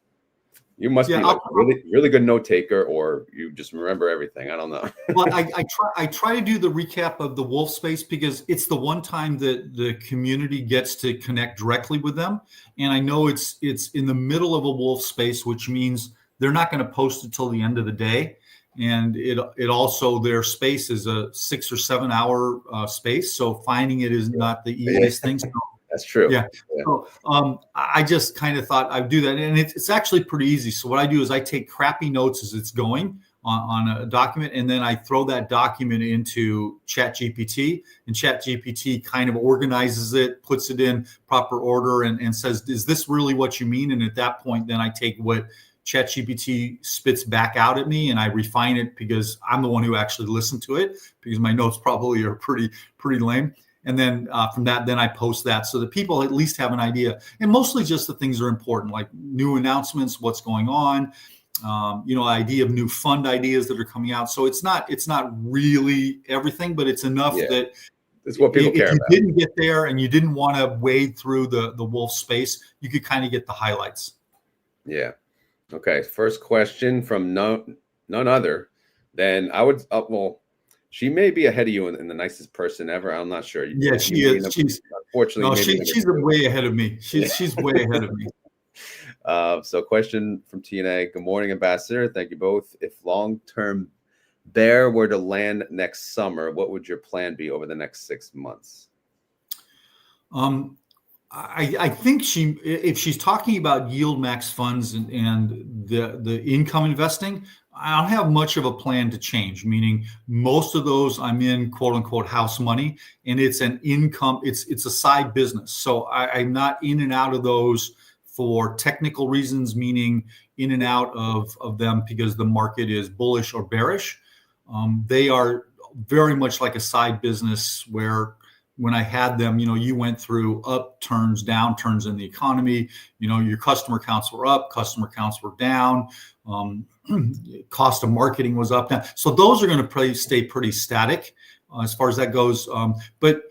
[SPEAKER 1] you must be like really good note taker, or you just remember everything. I don't know.
[SPEAKER 2] Well, I try to do the recap of the Wolf space because it's the one time that the community gets to connect directly with them. And I know it's in the middle of a Wolf space, which means they're not going to post it till the end of the day. And it also, their space is a 6 or 7 hour space. So finding it is not the easiest thing. So,
[SPEAKER 1] that's true.
[SPEAKER 2] Yeah. So I just kind of thought I'd do that. And it's actually pretty easy. So what I do is I take crappy notes as it's going on a document, and then I throw that document into ChatGPT, and ChatGPT kind of organizes it, puts it in proper order, and says, is this really what you mean? And at that point, then I take what ChatGPT spits back out at me and I refine it because I'm the one who actually listened to it, because my notes probably are pretty lame. And then from that, then I post that so that people at least have an idea. And mostly just the things that are important, like new announcements, what's going on, idea of new fund ideas that are coming out. So it's not really everything, but it's enough that
[SPEAKER 1] it's what people care about.
[SPEAKER 2] If you didn't get there and you didn't want to wade through the Wolf space, you could kind of get the highlights.
[SPEAKER 1] Yeah. Okay. First question from none other than I would. Well, she may be ahead of you in the nicest person ever. I'm not sure.
[SPEAKER 2] Yeah, she is. Unfortunately, no, she's way ahead of me. She's way ahead of me.
[SPEAKER 1] So question from TNA. Good morning, Ambassador. Thank you both. If long-term bear were to land next summer, what would your plan be over the next 6 months?
[SPEAKER 2] I think if she's talking about YieldMax funds and the income investing, I don't have much of a plan to change, meaning most of those I'm in quote unquote house money, and it's an income, it's a side business. So I'm not in and out of those for technical reasons, meaning in and out of them because the market is bullish or bearish. They are very much like a side business where when I had them, you went through upturns, downturns in the economy. Your customer counts were up, customer counts were down. Cost of marketing was up, down. So those are going to stay pretty static as far as that goes. But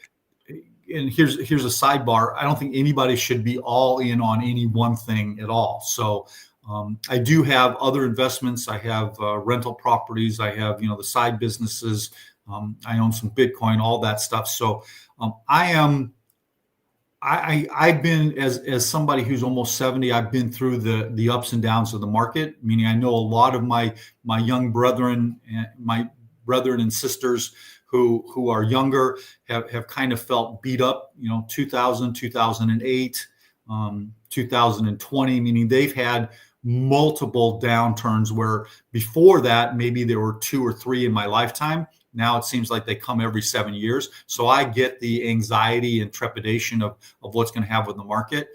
[SPEAKER 2] here's a sidebar. I don't think anybody should be all in on any one thing at all. So I do have other investments. I have rental properties. I have the side businesses. I own some Bitcoin, all that stuff. So I've been as somebody who's almost 70, I've been through the ups and downs of the market, meaning I know a lot of my young brethren and sisters who are younger have kind of felt beat up, 2000, 2008, 2020, meaning they've had multiple downturns where before that, maybe there were 2 or 3 in my lifetime. Now it seems like they come every 7 years. So I get the anxiety and trepidation of what's going to happen with the market.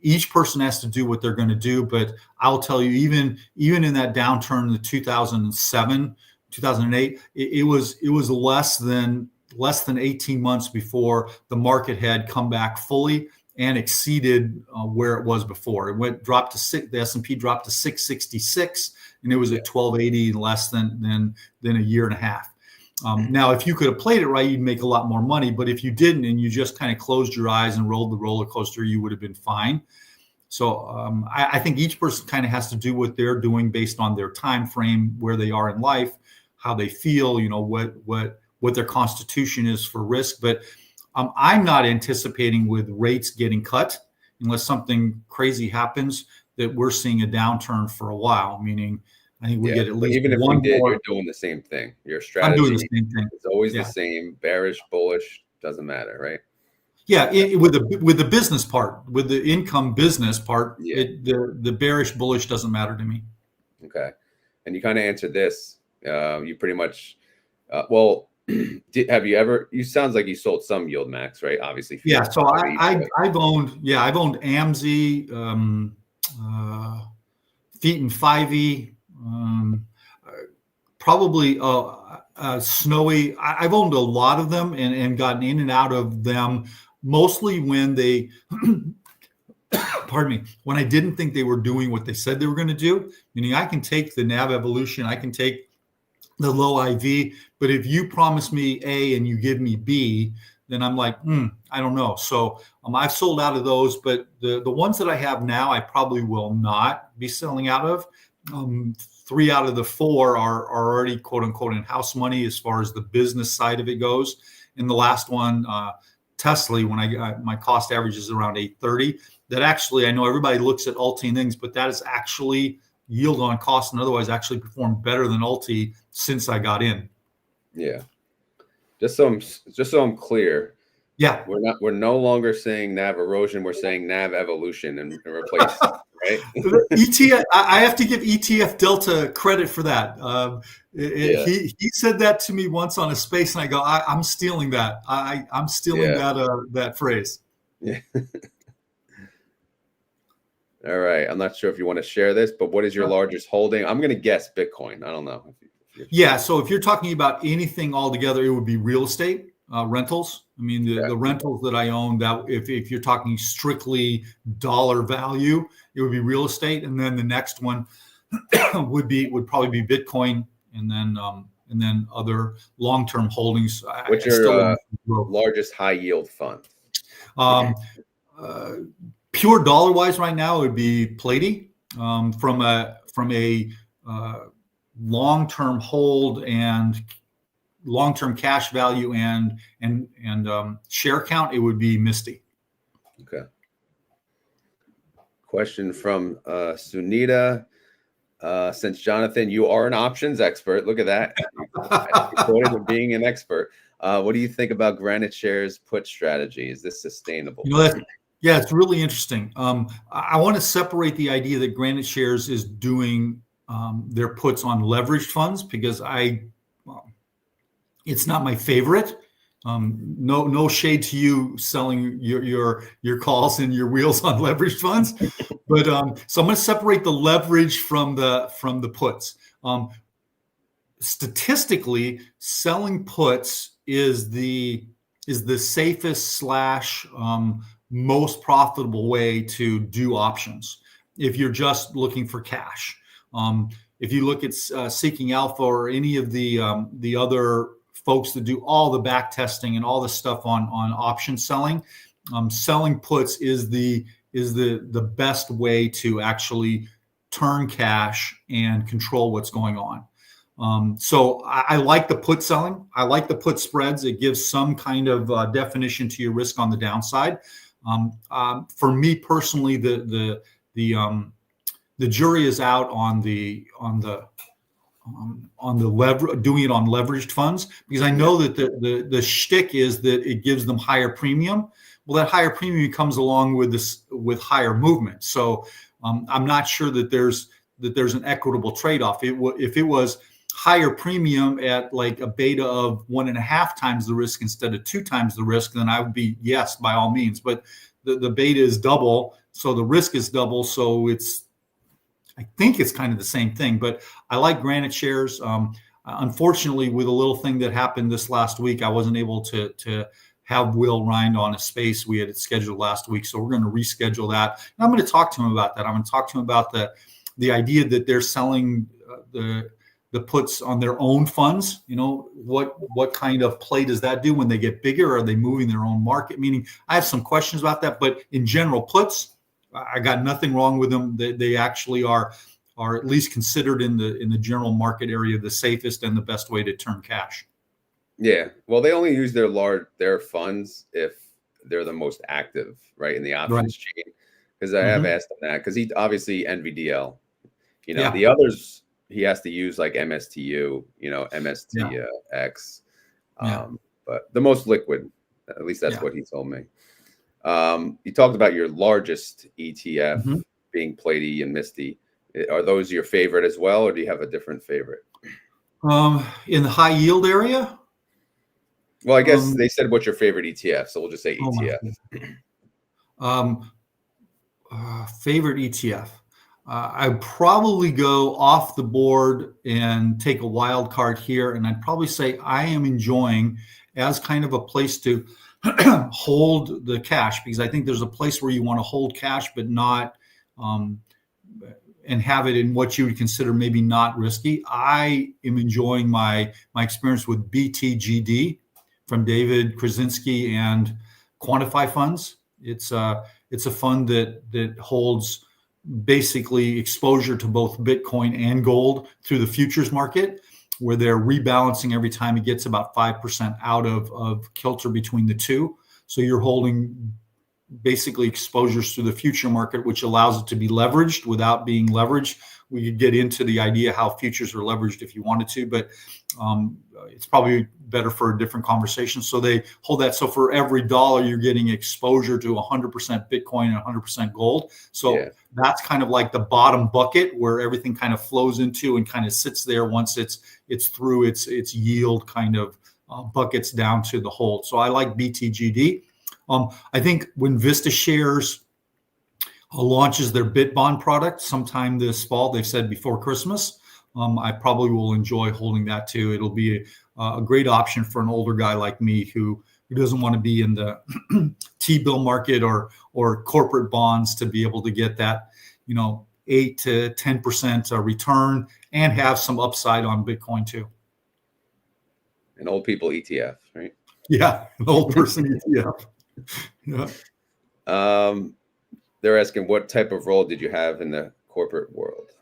[SPEAKER 2] each person has to do what they're going to do. But I'll tell you, even in that downturn in the 2007, 2008, it was less than 18 months before the market had come back fully and exceeded where it was before. Dropped to the S&P dropped to 666, and it was at 1280 in less than a year and a half. Now, if you could have played it right, you'd make a lot more money. But if you didn't, and you just kind of closed your eyes and rolled the roller coaster, you would have been fine. So I think each person kind of has to do what they're doing based on their time frame, where they are in life, how they feel, what their constitution is for risk. But I'm not anticipating with rates getting cut unless something crazy happens that we're seeing a downturn for a while, meaning I think we get at least
[SPEAKER 1] even if
[SPEAKER 2] one
[SPEAKER 1] we did,
[SPEAKER 2] more.
[SPEAKER 1] you're doing the same thing. Your strategy
[SPEAKER 2] I'm doing the same thing.
[SPEAKER 1] is always the same. Bearish, bullish, doesn't matter, right?
[SPEAKER 2] Yeah, with the business part, with the income business part, the bearish, bullish doesn't matter to me.
[SPEAKER 1] Okay, and you kind of answered this. You pretty much, have you ever? You sounds like you sold some YieldMax, right? Obviously.
[SPEAKER 2] Yeah. So I've owned AMZ, Feet and 5E. Probably Snowy. I've owned a lot of them and gotten in and out of them, mostly when they, pardon me, when I didn't think they were doing what they said they were going to do. Meaning I can take the NAV evolution, I can take the low IV, but if you promise me A and you give me B, then I'm like, I don't know. So I've sold out of those, but the ones that I have now, I probably will not be selling out of. 3 out of the 4 are already quote unquote in house money as far as the business side of it goes. And the last one, Tesla, when I got my cost average is around 830. That actually, I know everybody looks at Alti and things, but that is actually yield on cost and otherwise actually performed better than Alti since I got in.
[SPEAKER 1] Yeah. Just so I'm clear.
[SPEAKER 2] Yeah.
[SPEAKER 1] We're no longer saying NAV erosion, we're saying NAV evolution and replace, right?
[SPEAKER 2] ETF, I have to give ETF Delta credit for that. He said that to me once on a space, and I go, I'm stealing that. I'm stealing that phrase.
[SPEAKER 1] Yeah. All right. I'm not sure if you want to share this, but what is your largest holding? I'm going to guess Bitcoin. I don't know.
[SPEAKER 2] Yeah. So if you're talking about anything altogether, it would be real estate, rentals. I mean, the rentals that I own, that if you're talking strictly dollar value, it would be real estate. And then the next one would probably be Bitcoin, and then other long-term holdings.
[SPEAKER 1] What's your largest high yield fund?
[SPEAKER 2] Pure dollar wise right now, it would be Platy. From a long-term hold and long-term cash value and share count, it would be Misty.
[SPEAKER 1] Okay. Question from Sunita. Since Jonathan, you are an options expert, look at that. Quoted as being an expert. What do you think about Granite Shares put strategy? Is this sustainable?
[SPEAKER 2] Yeah, it's really interesting. I want to separate the idea that Granite Shares is doing their puts on leveraged funds, because it's not my favorite. No shade to you selling your calls and your wheels on leveraged funds, but so I'm going to separate the leverage from the puts. Statistically, selling puts is the safest / most profitable way to do options if you're just looking for cash. If you look at Seeking Alpha or any of the other folks that do all the back testing and all the stuff on option selling, selling puts is the best way to actually turn cash and control what's going on. So I like the put selling. I like the put spreads. It gives some kind of definition to your risk on the downside. For me personally, the jury is out on the doing it on leveraged funds, because I know that the shtick is that it gives them higher premium. Well, that higher premium comes along with higher movement. So I'm not sure that there's an equitable trade-off. If it was higher premium at like a beta of 1.5 times the risk instead of 2 times the risk, then I would be yes, by all means. But the beta is double, so the risk is double. So I think it's kind of the same thing. But I like Granite shares. Unfortunately, with a little thing that happened this last week, I wasn't able to have Will Rind on a space. We had it scheduled last week, so we're going to reschedule that. And I'm going to talk to him about that. I'm going to talk to him about the idea that they're selling the puts on their own funds. What kind of play does that do when they get bigger? Are they moving their own market? Meaning, I have some questions about that. But in general, puts, I got nothing wrong with them. They actually are at least considered in the general market area the safest and the best way to turn cash.
[SPEAKER 1] Yeah. Well, they only use their funds if they're the most active, right, in the options chain. Because I have asked him that, because he obviously NVDL. The others he has to use like MSTU, MSTX. But the most liquid, at least that's what he told me. You talked about your largest ETF being Platy and Misty. Are those your favorite as well, or do you have a different favorite?
[SPEAKER 2] In the high yield area?
[SPEAKER 1] Well, I guess they said what's your favorite ETF, so we'll just say ETF.
[SPEAKER 2] Favorite ETF. I'd probably go off the board and take a wild card here, and I'd probably say I am enjoying as kind of a place to hold the cash, because I think there's a place where you want to hold cash, but not and have it in what you would consider maybe not risky. I am enjoying my experience with BTGD from David Krasinski and Quantify Funds. It's a fund that holds basically exposure to both Bitcoin and gold through the futures market, where they're rebalancing every time it gets about 5% out of kilter between the two. So you're holding basically exposures to the future market, which allows it to be leveraged without being leveraged. We could get into the idea how futures are leveraged if you wanted to, but it's probably better for a different conversation. So they hold that. So for every dollar, you're getting exposure to 100% Bitcoin and 100% gold. So that's kind of like the bottom bucket where everything kind of flows into and kind of sits there once it's through its yield kind of buckets down to the hold. So I like BTGD. I think when Vista Shares launches their BitBond product sometime this fall, they've said before Christmas, I probably will enjoy holding that too. It'll be a great option for an older guy like me who doesn't want to be in the T-bill market or corporate bonds, to be able to get that 8 to 10% return and have some upside on Bitcoin too.
[SPEAKER 1] An old people ETF, right?
[SPEAKER 2] Yeah, an old person ETF.
[SPEAKER 1] Yeah. They're asking, what type of role did you have in the corporate world?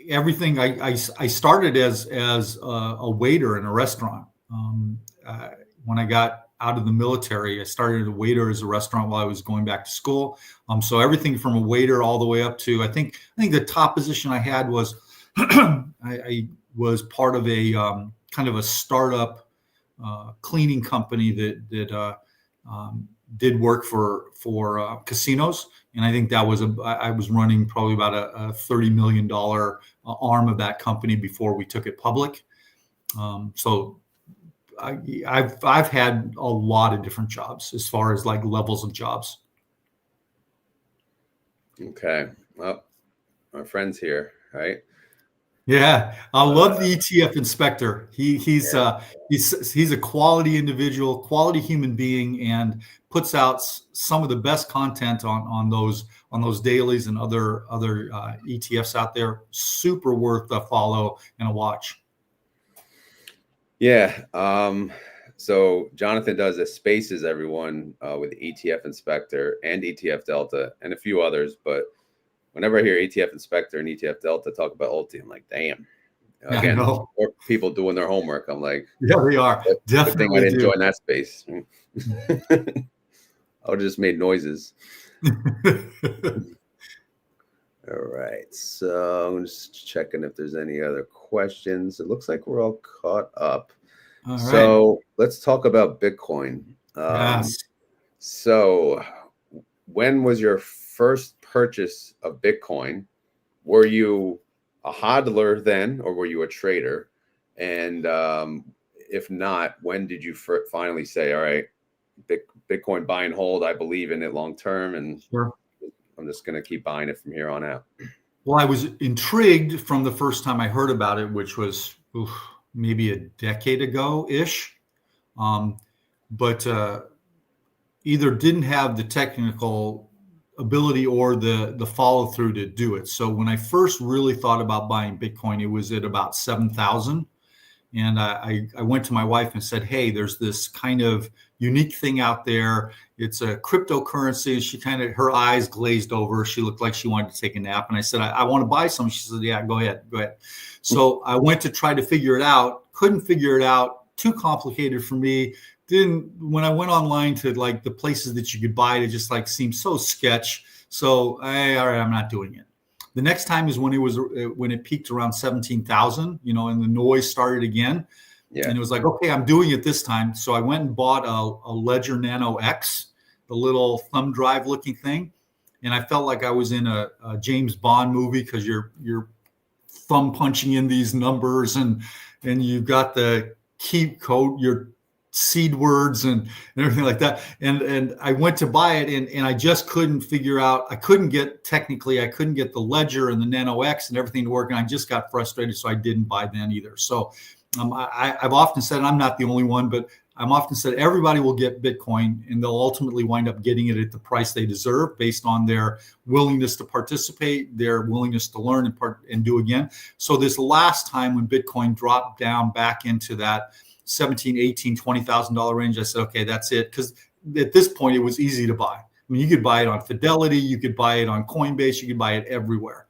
[SPEAKER 2] Everything. I started as a waiter in a restaurant. When I got out of the military, I started as a waiter as a restaurant while I was going back to school. So everything from a waiter all the way up to I think the top position I had was I was part of a kind of a startup cleaning company that did work for casinos, and I think that was I was running probably about a $30 million arm of that company before we took it public. So I've had a lot of different jobs as far as like levels of jobs.
[SPEAKER 1] Okay, well, my friend's here, right?
[SPEAKER 2] Yeah, I love the ETF inspector. He's a quality individual, quality human being, and puts out some of the best content on those dailies and other ETFs out there. Super worth a follow and a watch.
[SPEAKER 1] Yeah. So Jonathan does a Spaces, everyone, with ETF Inspector and ETF Delta and a few others. But whenever I hear ETF Inspector and ETF Delta talk about Ulti, I'm like, damn. Again, more people doing their homework. I'm like,
[SPEAKER 2] yeah, they are. Definitely.
[SPEAKER 1] Good thing I didn't join that space. I would have just made noises. All right. So I'm just checking if there's any other questions. It looks like we're all caught up.
[SPEAKER 2] All right.
[SPEAKER 1] So let's talk about Bitcoin.
[SPEAKER 2] Yes.
[SPEAKER 1] So when was your first purchase of Bitcoin? Were you a hodler then, or were you a trader? And if not, when did you finally say, all right, Bitcoin buy and hold, I believe in it long term, and
[SPEAKER 2] Sure.
[SPEAKER 1] I'm just going to keep buying it from here on out?
[SPEAKER 2] Well, I was intrigued from the first time I heard about it, which was maybe a decade ago-ish. But either didn't have the technical ability or the follow through to do it. So when I first really thought about buying Bitcoin, it was at about 7,000. And I went to my wife and said, hey, there's this kind of unique thing out there. It's a cryptocurrency. She her eyes glazed over. She looked like she wanted to take a nap. And I said, I want to buy some. She said, yeah, go ahead. So I went to try to figure it out. Couldn't figure it out. Too complicated for me. When I went online to like the places that you could buy it, just like seemed so sketch. So all right, I'm not doing it. The next time is when it peaked around 17,000, and the noise started again.
[SPEAKER 1] Yeah.
[SPEAKER 2] And it was like, okay, I'm doing it this time. So I went and bought a Ledger Nano X, the little thumb drive looking thing. And I felt like I was in a James Bond movie, because you're thumb punching in these numbers and you've got the key code, your seed words and everything like that. And I went to buy it and I just couldn't figure out, I couldn't get the Ledger and the Nano X and everything to work. And I just got frustrated. So I didn't buy then either. So I've often said, I'm not the only one, but I'm often said everybody will get Bitcoin and they'll ultimately wind up getting it at the price they deserve based on their willingness to participate, their willingness to learn and do again. So this last time when Bitcoin dropped down back into that $17,000, $18,000, $20,000 range, I said, okay, that's it. Because at this point, it was easy to buy. I mean, you could buy it on Fidelity, you could buy it on Coinbase, you could buy it everywhere.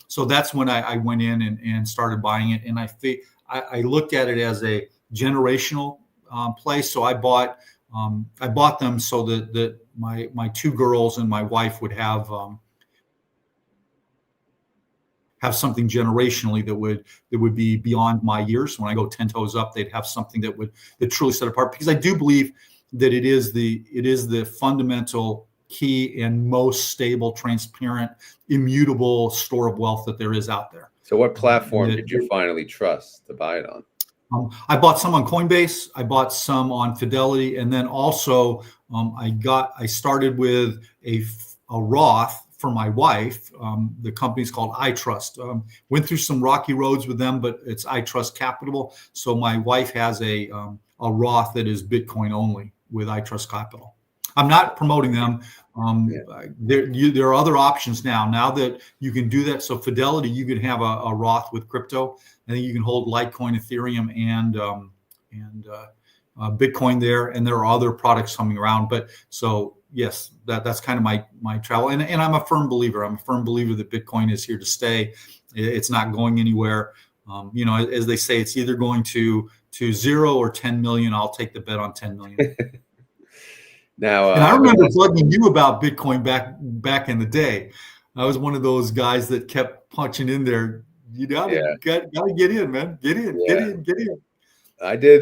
[SPEAKER 2] So that's when I went in and started buying it. And I looked at it as a generational play. So I bought them so that my two girls and my wife would have something generationally that would be beyond my years. When I go 10 toes up, they'd have something that truly set apart, because I do believe that it is the fundamental key and most stable, transparent, immutable store of wealth that there is out there.
[SPEAKER 1] So what platform did you finally trust to buy it on?
[SPEAKER 2] I bought some on Coinbase. I bought some on Fidelity. And then also I started with a Roth for my wife. The company's called iTrust. Went through some rocky roads with them, but it's iTrust Capital. So my wife has a Roth that is Bitcoin only with iTrust Capital. I'm not promoting them. There are other options now that you can do that. So Fidelity, you can have a Roth with crypto, and then you can hold Litecoin, Ethereum, and Bitcoin there. And there are other products coming around. But so yes, that's kind of my travel. And I'm a firm believer. I'm a firm believer that Bitcoin is here to stay. It's not going anywhere. As they say, it's either going to 0 or 10 million. I'll take the bet on 10 million.
[SPEAKER 1] Now,
[SPEAKER 2] and I remember bugging you about Bitcoin back in the day. I was one of those guys that kept punching in there. You gotta get in, man. Get in.
[SPEAKER 1] I did.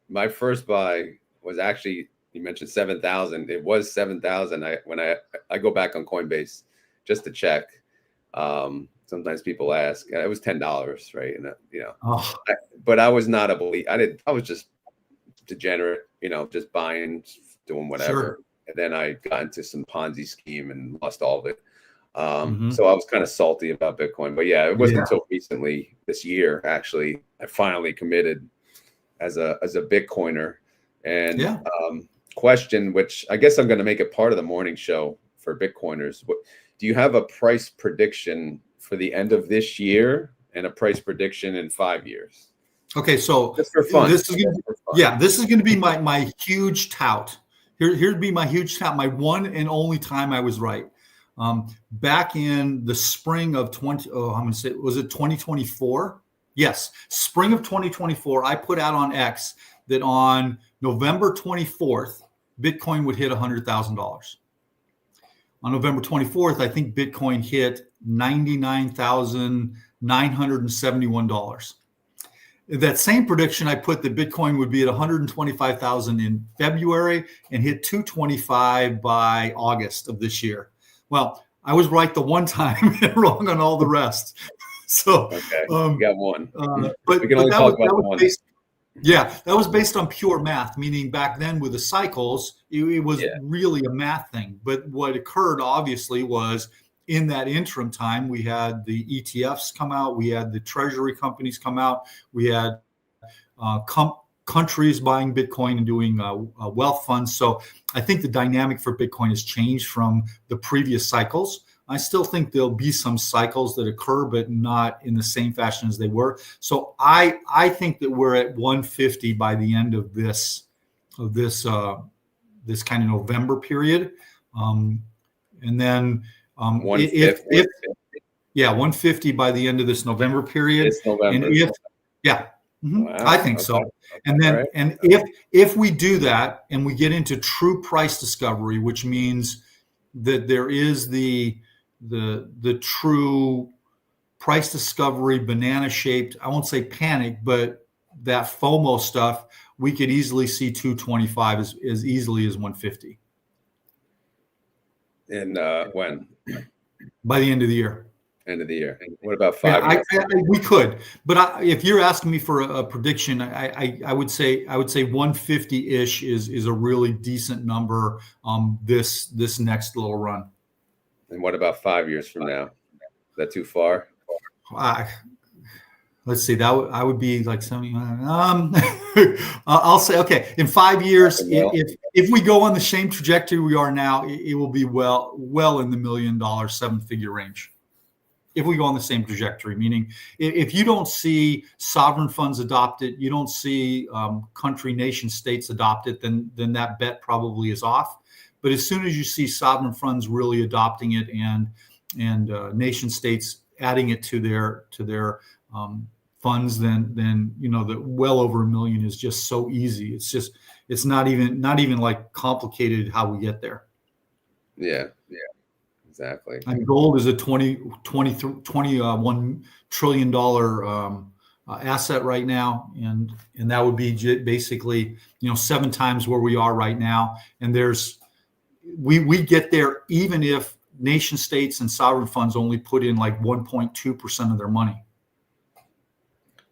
[SPEAKER 1] My first buy was actually, you mentioned 7,000. It was 7,000. When I go back on Coinbase just to check. Sometimes people ask. It was $10, right? And but I was not a believer. I was just degenerate. Just buying, doing whatever. Sure. And then I got into some Ponzi scheme and lost all of it. So I was kind of salty about Bitcoin. But yeah, it wasn't until recently, this year, actually, I finally committed as a Bitcoiner. And question, which I guess I'm going to make it part of the morning show for Bitcoiners. Do you have a price prediction for the end of this year and a price prediction in 5 years?
[SPEAKER 2] Okay, so
[SPEAKER 1] just for fun.
[SPEAKER 2] This is going to be my huge tout. Here'd be my huge tout. My one and only time I was right. Back in the spring of 2024? Yes, spring of 2024. I put out on X that on November 24th, Bitcoin would hit $100,000. On November 24th, I think Bitcoin hit $99,971. That same prediction, I put that Bitcoin would be at 125,000 in February and hit 225 by August of this year. Well, I was right the one time and wrong on all the rest. So,
[SPEAKER 1] Okay, you got one.
[SPEAKER 2] but
[SPEAKER 1] We can only
[SPEAKER 2] that
[SPEAKER 1] talk
[SPEAKER 2] was
[SPEAKER 1] about one.
[SPEAKER 2] that was based on pure math, meaning back then with the cycles, it was really a math thing. But what occurred obviously was in that interim time, we had the ETFs come out, we had the treasury companies come out, we had countries buying Bitcoin and doing wealth funds. So I think the dynamic for Bitcoin has changed from the previous cycles. I still think there'll be some cycles that occur, but not in the same fashion as they were. So I think that we're at 150 by the end of this kind of November period, and then
[SPEAKER 1] 150.
[SPEAKER 2] 150 by the end of this November period.
[SPEAKER 1] It's November.
[SPEAKER 2] And
[SPEAKER 1] Wow,
[SPEAKER 2] I think so. And then,
[SPEAKER 1] right.
[SPEAKER 2] and if we do that and we get into true price discovery, which means that there is the true price discovery, banana shaped, I won't say panic, but that FOMO stuff, we could easily see 225 as easily as 150.
[SPEAKER 1] And when?
[SPEAKER 2] By the end of the year.
[SPEAKER 1] End of the year. What about 5 years?
[SPEAKER 2] We could, but if you're asking me for a prediction, I would say 150-ish is a really decent number. This next little run.
[SPEAKER 1] And what about 5 years from now? Is that too far?
[SPEAKER 2] Let's see. I would be like 70. I'll say, okay, in 5 years, if we go on the same trajectory we are now, it will be well in the $1 million 7-figure range. If we go on the same trajectory, meaning if you don't see sovereign funds adopt it, you don't see nation states adopt it, then that bet probably is off. But as soon as you see sovereign funds really adopting it and nation states adding it to their funds, then the well over $1 million is just so easy. It's not even like complicated how we get there.
[SPEAKER 1] Yeah. Exactly.
[SPEAKER 2] And gold is a $21 trillion asset right now, and that would be basically 7 times where we are right now. And we get there even if nation states and sovereign funds only put in like 1.2% of their money.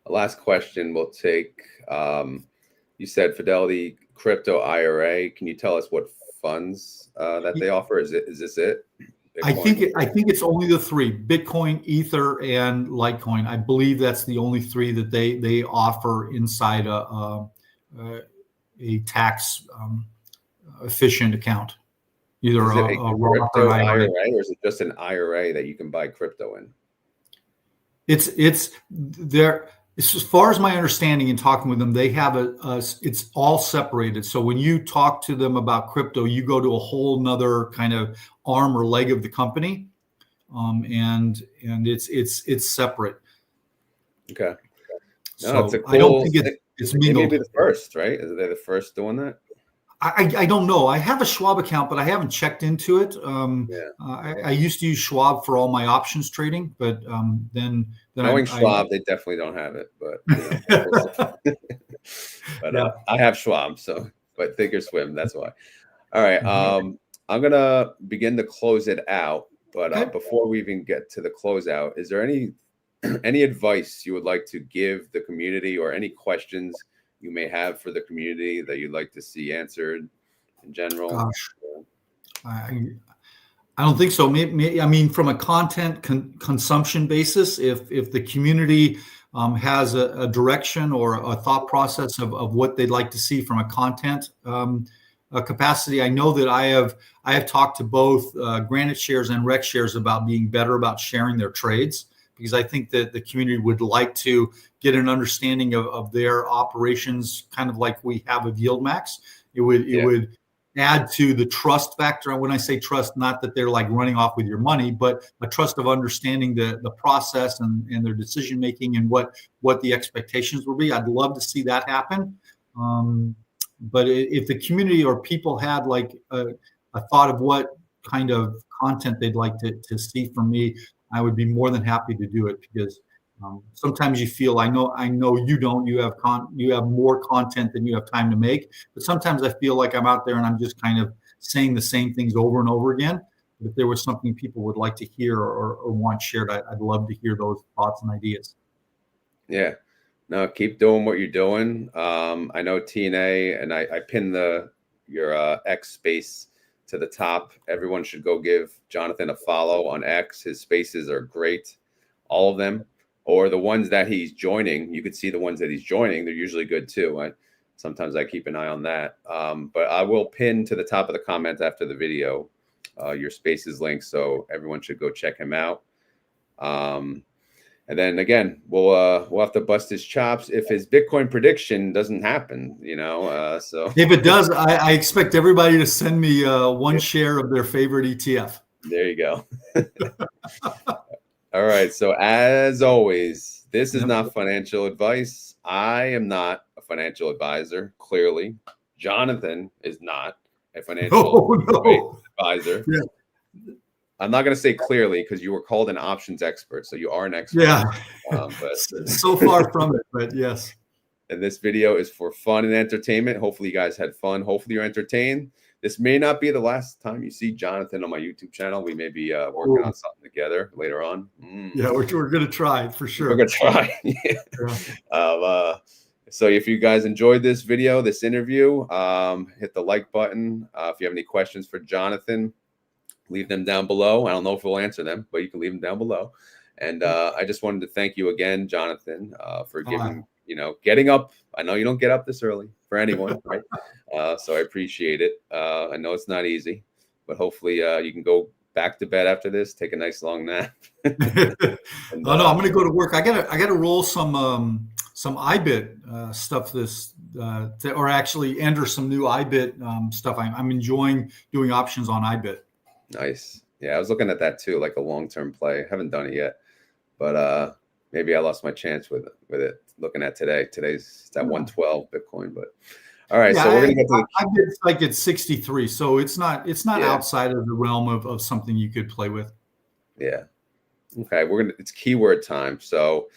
[SPEAKER 1] Last question we'll take. You said Fidelity Crypto IRA. Can you tell us what funds that they offer? Is this it? Bitcoin.
[SPEAKER 2] I think it's only the 3: Bitcoin, Ether, and Litecoin. I believe that's the only 3 that they offer inside a tax efficient account. Either
[SPEAKER 1] a
[SPEAKER 2] Roth or
[SPEAKER 1] IRA, or is it just an IRA that you can buy crypto in?
[SPEAKER 2] It's there. As far as my understanding in talking with them, they have it's all separated. So when you talk to them about crypto, you go to a whole nother kind of arm or leg of the company, and it's separate.
[SPEAKER 1] Okay. No,
[SPEAKER 2] so
[SPEAKER 1] it's a cool,
[SPEAKER 2] I don't think it's mingled.
[SPEAKER 1] Maybe the first, right? Is they the first doing that?
[SPEAKER 2] I don't know. I have a Schwab account, but I haven't checked into it. I used to use Schwab for all my options trading, but then
[SPEAKER 1] knowing Schwab, they definitely don't have it. But I have Schwab, so but think or swim. That's why. All right, I'm gonna begin to close it out. But before we even get to the closeout, is there any advice you would like to give the community, or any questions you may have for the community that you'd like to see answered in general?
[SPEAKER 2] Gosh, I don't think so. Maybe, I mean, from a content consumption basis, if the community has a direction or a thought process of what they'd like to see from a content capacity, I know that I have talked to both Granite Shares and Rec Shares about being better about sharing their trades, because I think that the community would like to get an understanding of their operations, kind of like we have with YieldMax. It would add to the trust factor. When I say trust, not that they're like running off with your money, but a trust of understanding the process and their decision making and what the expectations will be. I'd love to see that happen. But if the community or people had like a thought of what kind of content they'd like to see from me, I would be more than happy to do it, because sometimes you feel, I know you don't, you have more content than you have time to make, but sometimes I feel like I'm out there and I'm just kind of saying the same things over and over again. if there was something people would like to hear or want shared, I'd love to hear those thoughts and ideas.
[SPEAKER 1] Yeah. No, keep doing what you're doing. I know TNA, and I pinned your X space to the top. Everyone should go give Jonathan a follow on X. His spaces are great, all of them, or the ones that he's joining. You could see the ones that he's joining. They're usually good too. Sometimes I keep an eye on that. But I will pin to the top of the comments after the video your spaces link, so everyone should go check him out. And then again, we'll have to bust his chops if his Bitcoin prediction doesn't happen, so
[SPEAKER 2] if it does, I expect everybody to send me one share of their favorite ETF.
[SPEAKER 1] There you go. All right. So as always, this is not financial advice. I am not a financial advisor. Clearly, Jonathan is not a financial advisor. Yeah. I'm not going to say clearly because you were called an options expert, so you are an expert.
[SPEAKER 2] Yeah, but so far from it, but yes.
[SPEAKER 1] And this video is for fun and entertainment. Hopefully you guys had fun. Hopefully you're entertained. This may not be the last time you see Jonathan on my YouTube channel. We may be working on something together later on.
[SPEAKER 2] Yeah, we're going to try for sure.
[SPEAKER 1] We're going to try. Yeah. So if you guys enjoyed this video, this interview, hit the like button. If you have any questions for Jonathan, leave them down below. I don't know if we'll answer them, but you can leave them down below. And I just wanted to thank you again, Jonathan, for getting up. I know you don't get up this early for anyone, right? So I appreciate it. I know it's not easy, but hopefully you can go back to bed after this, take a nice long nap.
[SPEAKER 2] And, I'm going to go to work. I got to roll some IBIT stuff or actually enter some new IBIT stuff. I'm enjoying doing options on IBIT.
[SPEAKER 1] Nice. Yeah, I was looking at that too, like a long-term play. Haven't done it yet, but maybe I lost my chance with it. Looking at today, today's at 112 Bitcoin. But all right, so we're gonna get to
[SPEAKER 2] it's like it's 63, so it's not outside of the realm of something you could play with.
[SPEAKER 1] Yeah. Okay, it's keyword time. So,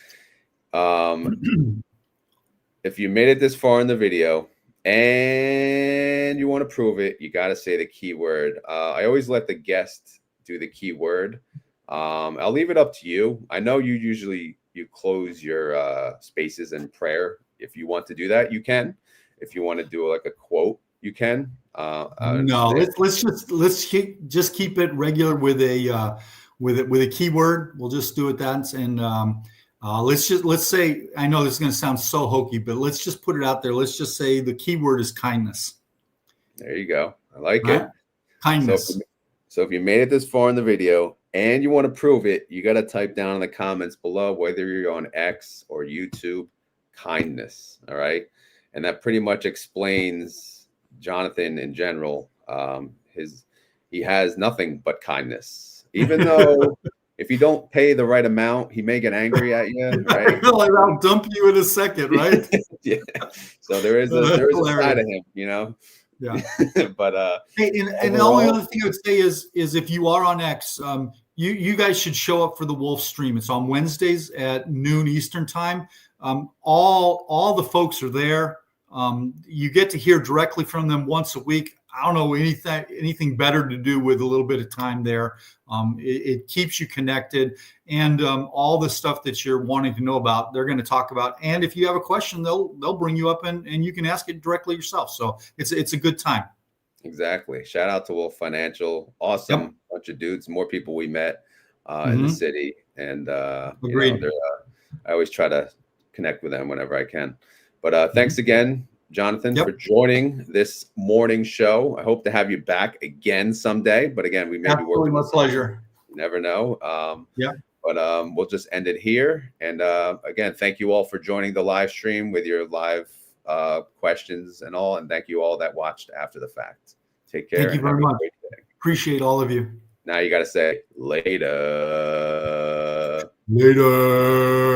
[SPEAKER 1] if you made it this far in the video and you want to prove it, you got to say the keyword. I always let the guest do the keyword. I'll leave it up to you. I know you close your spaces in prayer. If you want to do that, you can. If you want to do like a quote, you can.
[SPEAKER 2] No, let's keep it regular with a keyword. We'll just do it that, and let's say, I know this is going to sound so hokey, but let's just put it out there. Let's just say the keyword is kindness.
[SPEAKER 1] There you go. I like it.
[SPEAKER 2] Kindness.
[SPEAKER 1] So if you made it this far in the video and you want to prove it, you got to type down in the comments below, whether you're on X or YouTube, kindness. All right. And that pretty much explains Jonathan in general. He has nothing but kindness, even though if you don't pay the right amount, he may get angry at you, right?
[SPEAKER 2] I'll dump you in a second, right?
[SPEAKER 1] Yeah. So there is a side of him,
[SPEAKER 2] Yeah.
[SPEAKER 1] But
[SPEAKER 2] hey, and the only other thing I would say is if you are on X, you guys should show up for the Wolf stream. It's on Wednesdays at noon Eastern time. All the folks are there. You get to hear directly from them once a week. I don't know anything better to do with a little bit of time there. It keeps you connected, and all the stuff that you're wanting to know about, they're going to talk about. And if you have a question, they'll bring you up and you can ask it directly yourself. So it's a good time.
[SPEAKER 1] Exactly. Shout out to Wolf Financial. Awesome bunch of dudes. More people we met in the city, and I always try to connect with them whenever I can. But thanks again, Jonathan, for joining this morning show. I hope to have you back again someday. But again, we may be working.
[SPEAKER 2] My pleasure.
[SPEAKER 1] You never know. But we'll just end it here. And again, thank you all for joining the live stream with your live questions and all. And thank you all that watched after the fact. Take care.
[SPEAKER 2] Thank you very much. Appreciate all of you.
[SPEAKER 1] Now you got to say later.
[SPEAKER 2] Later.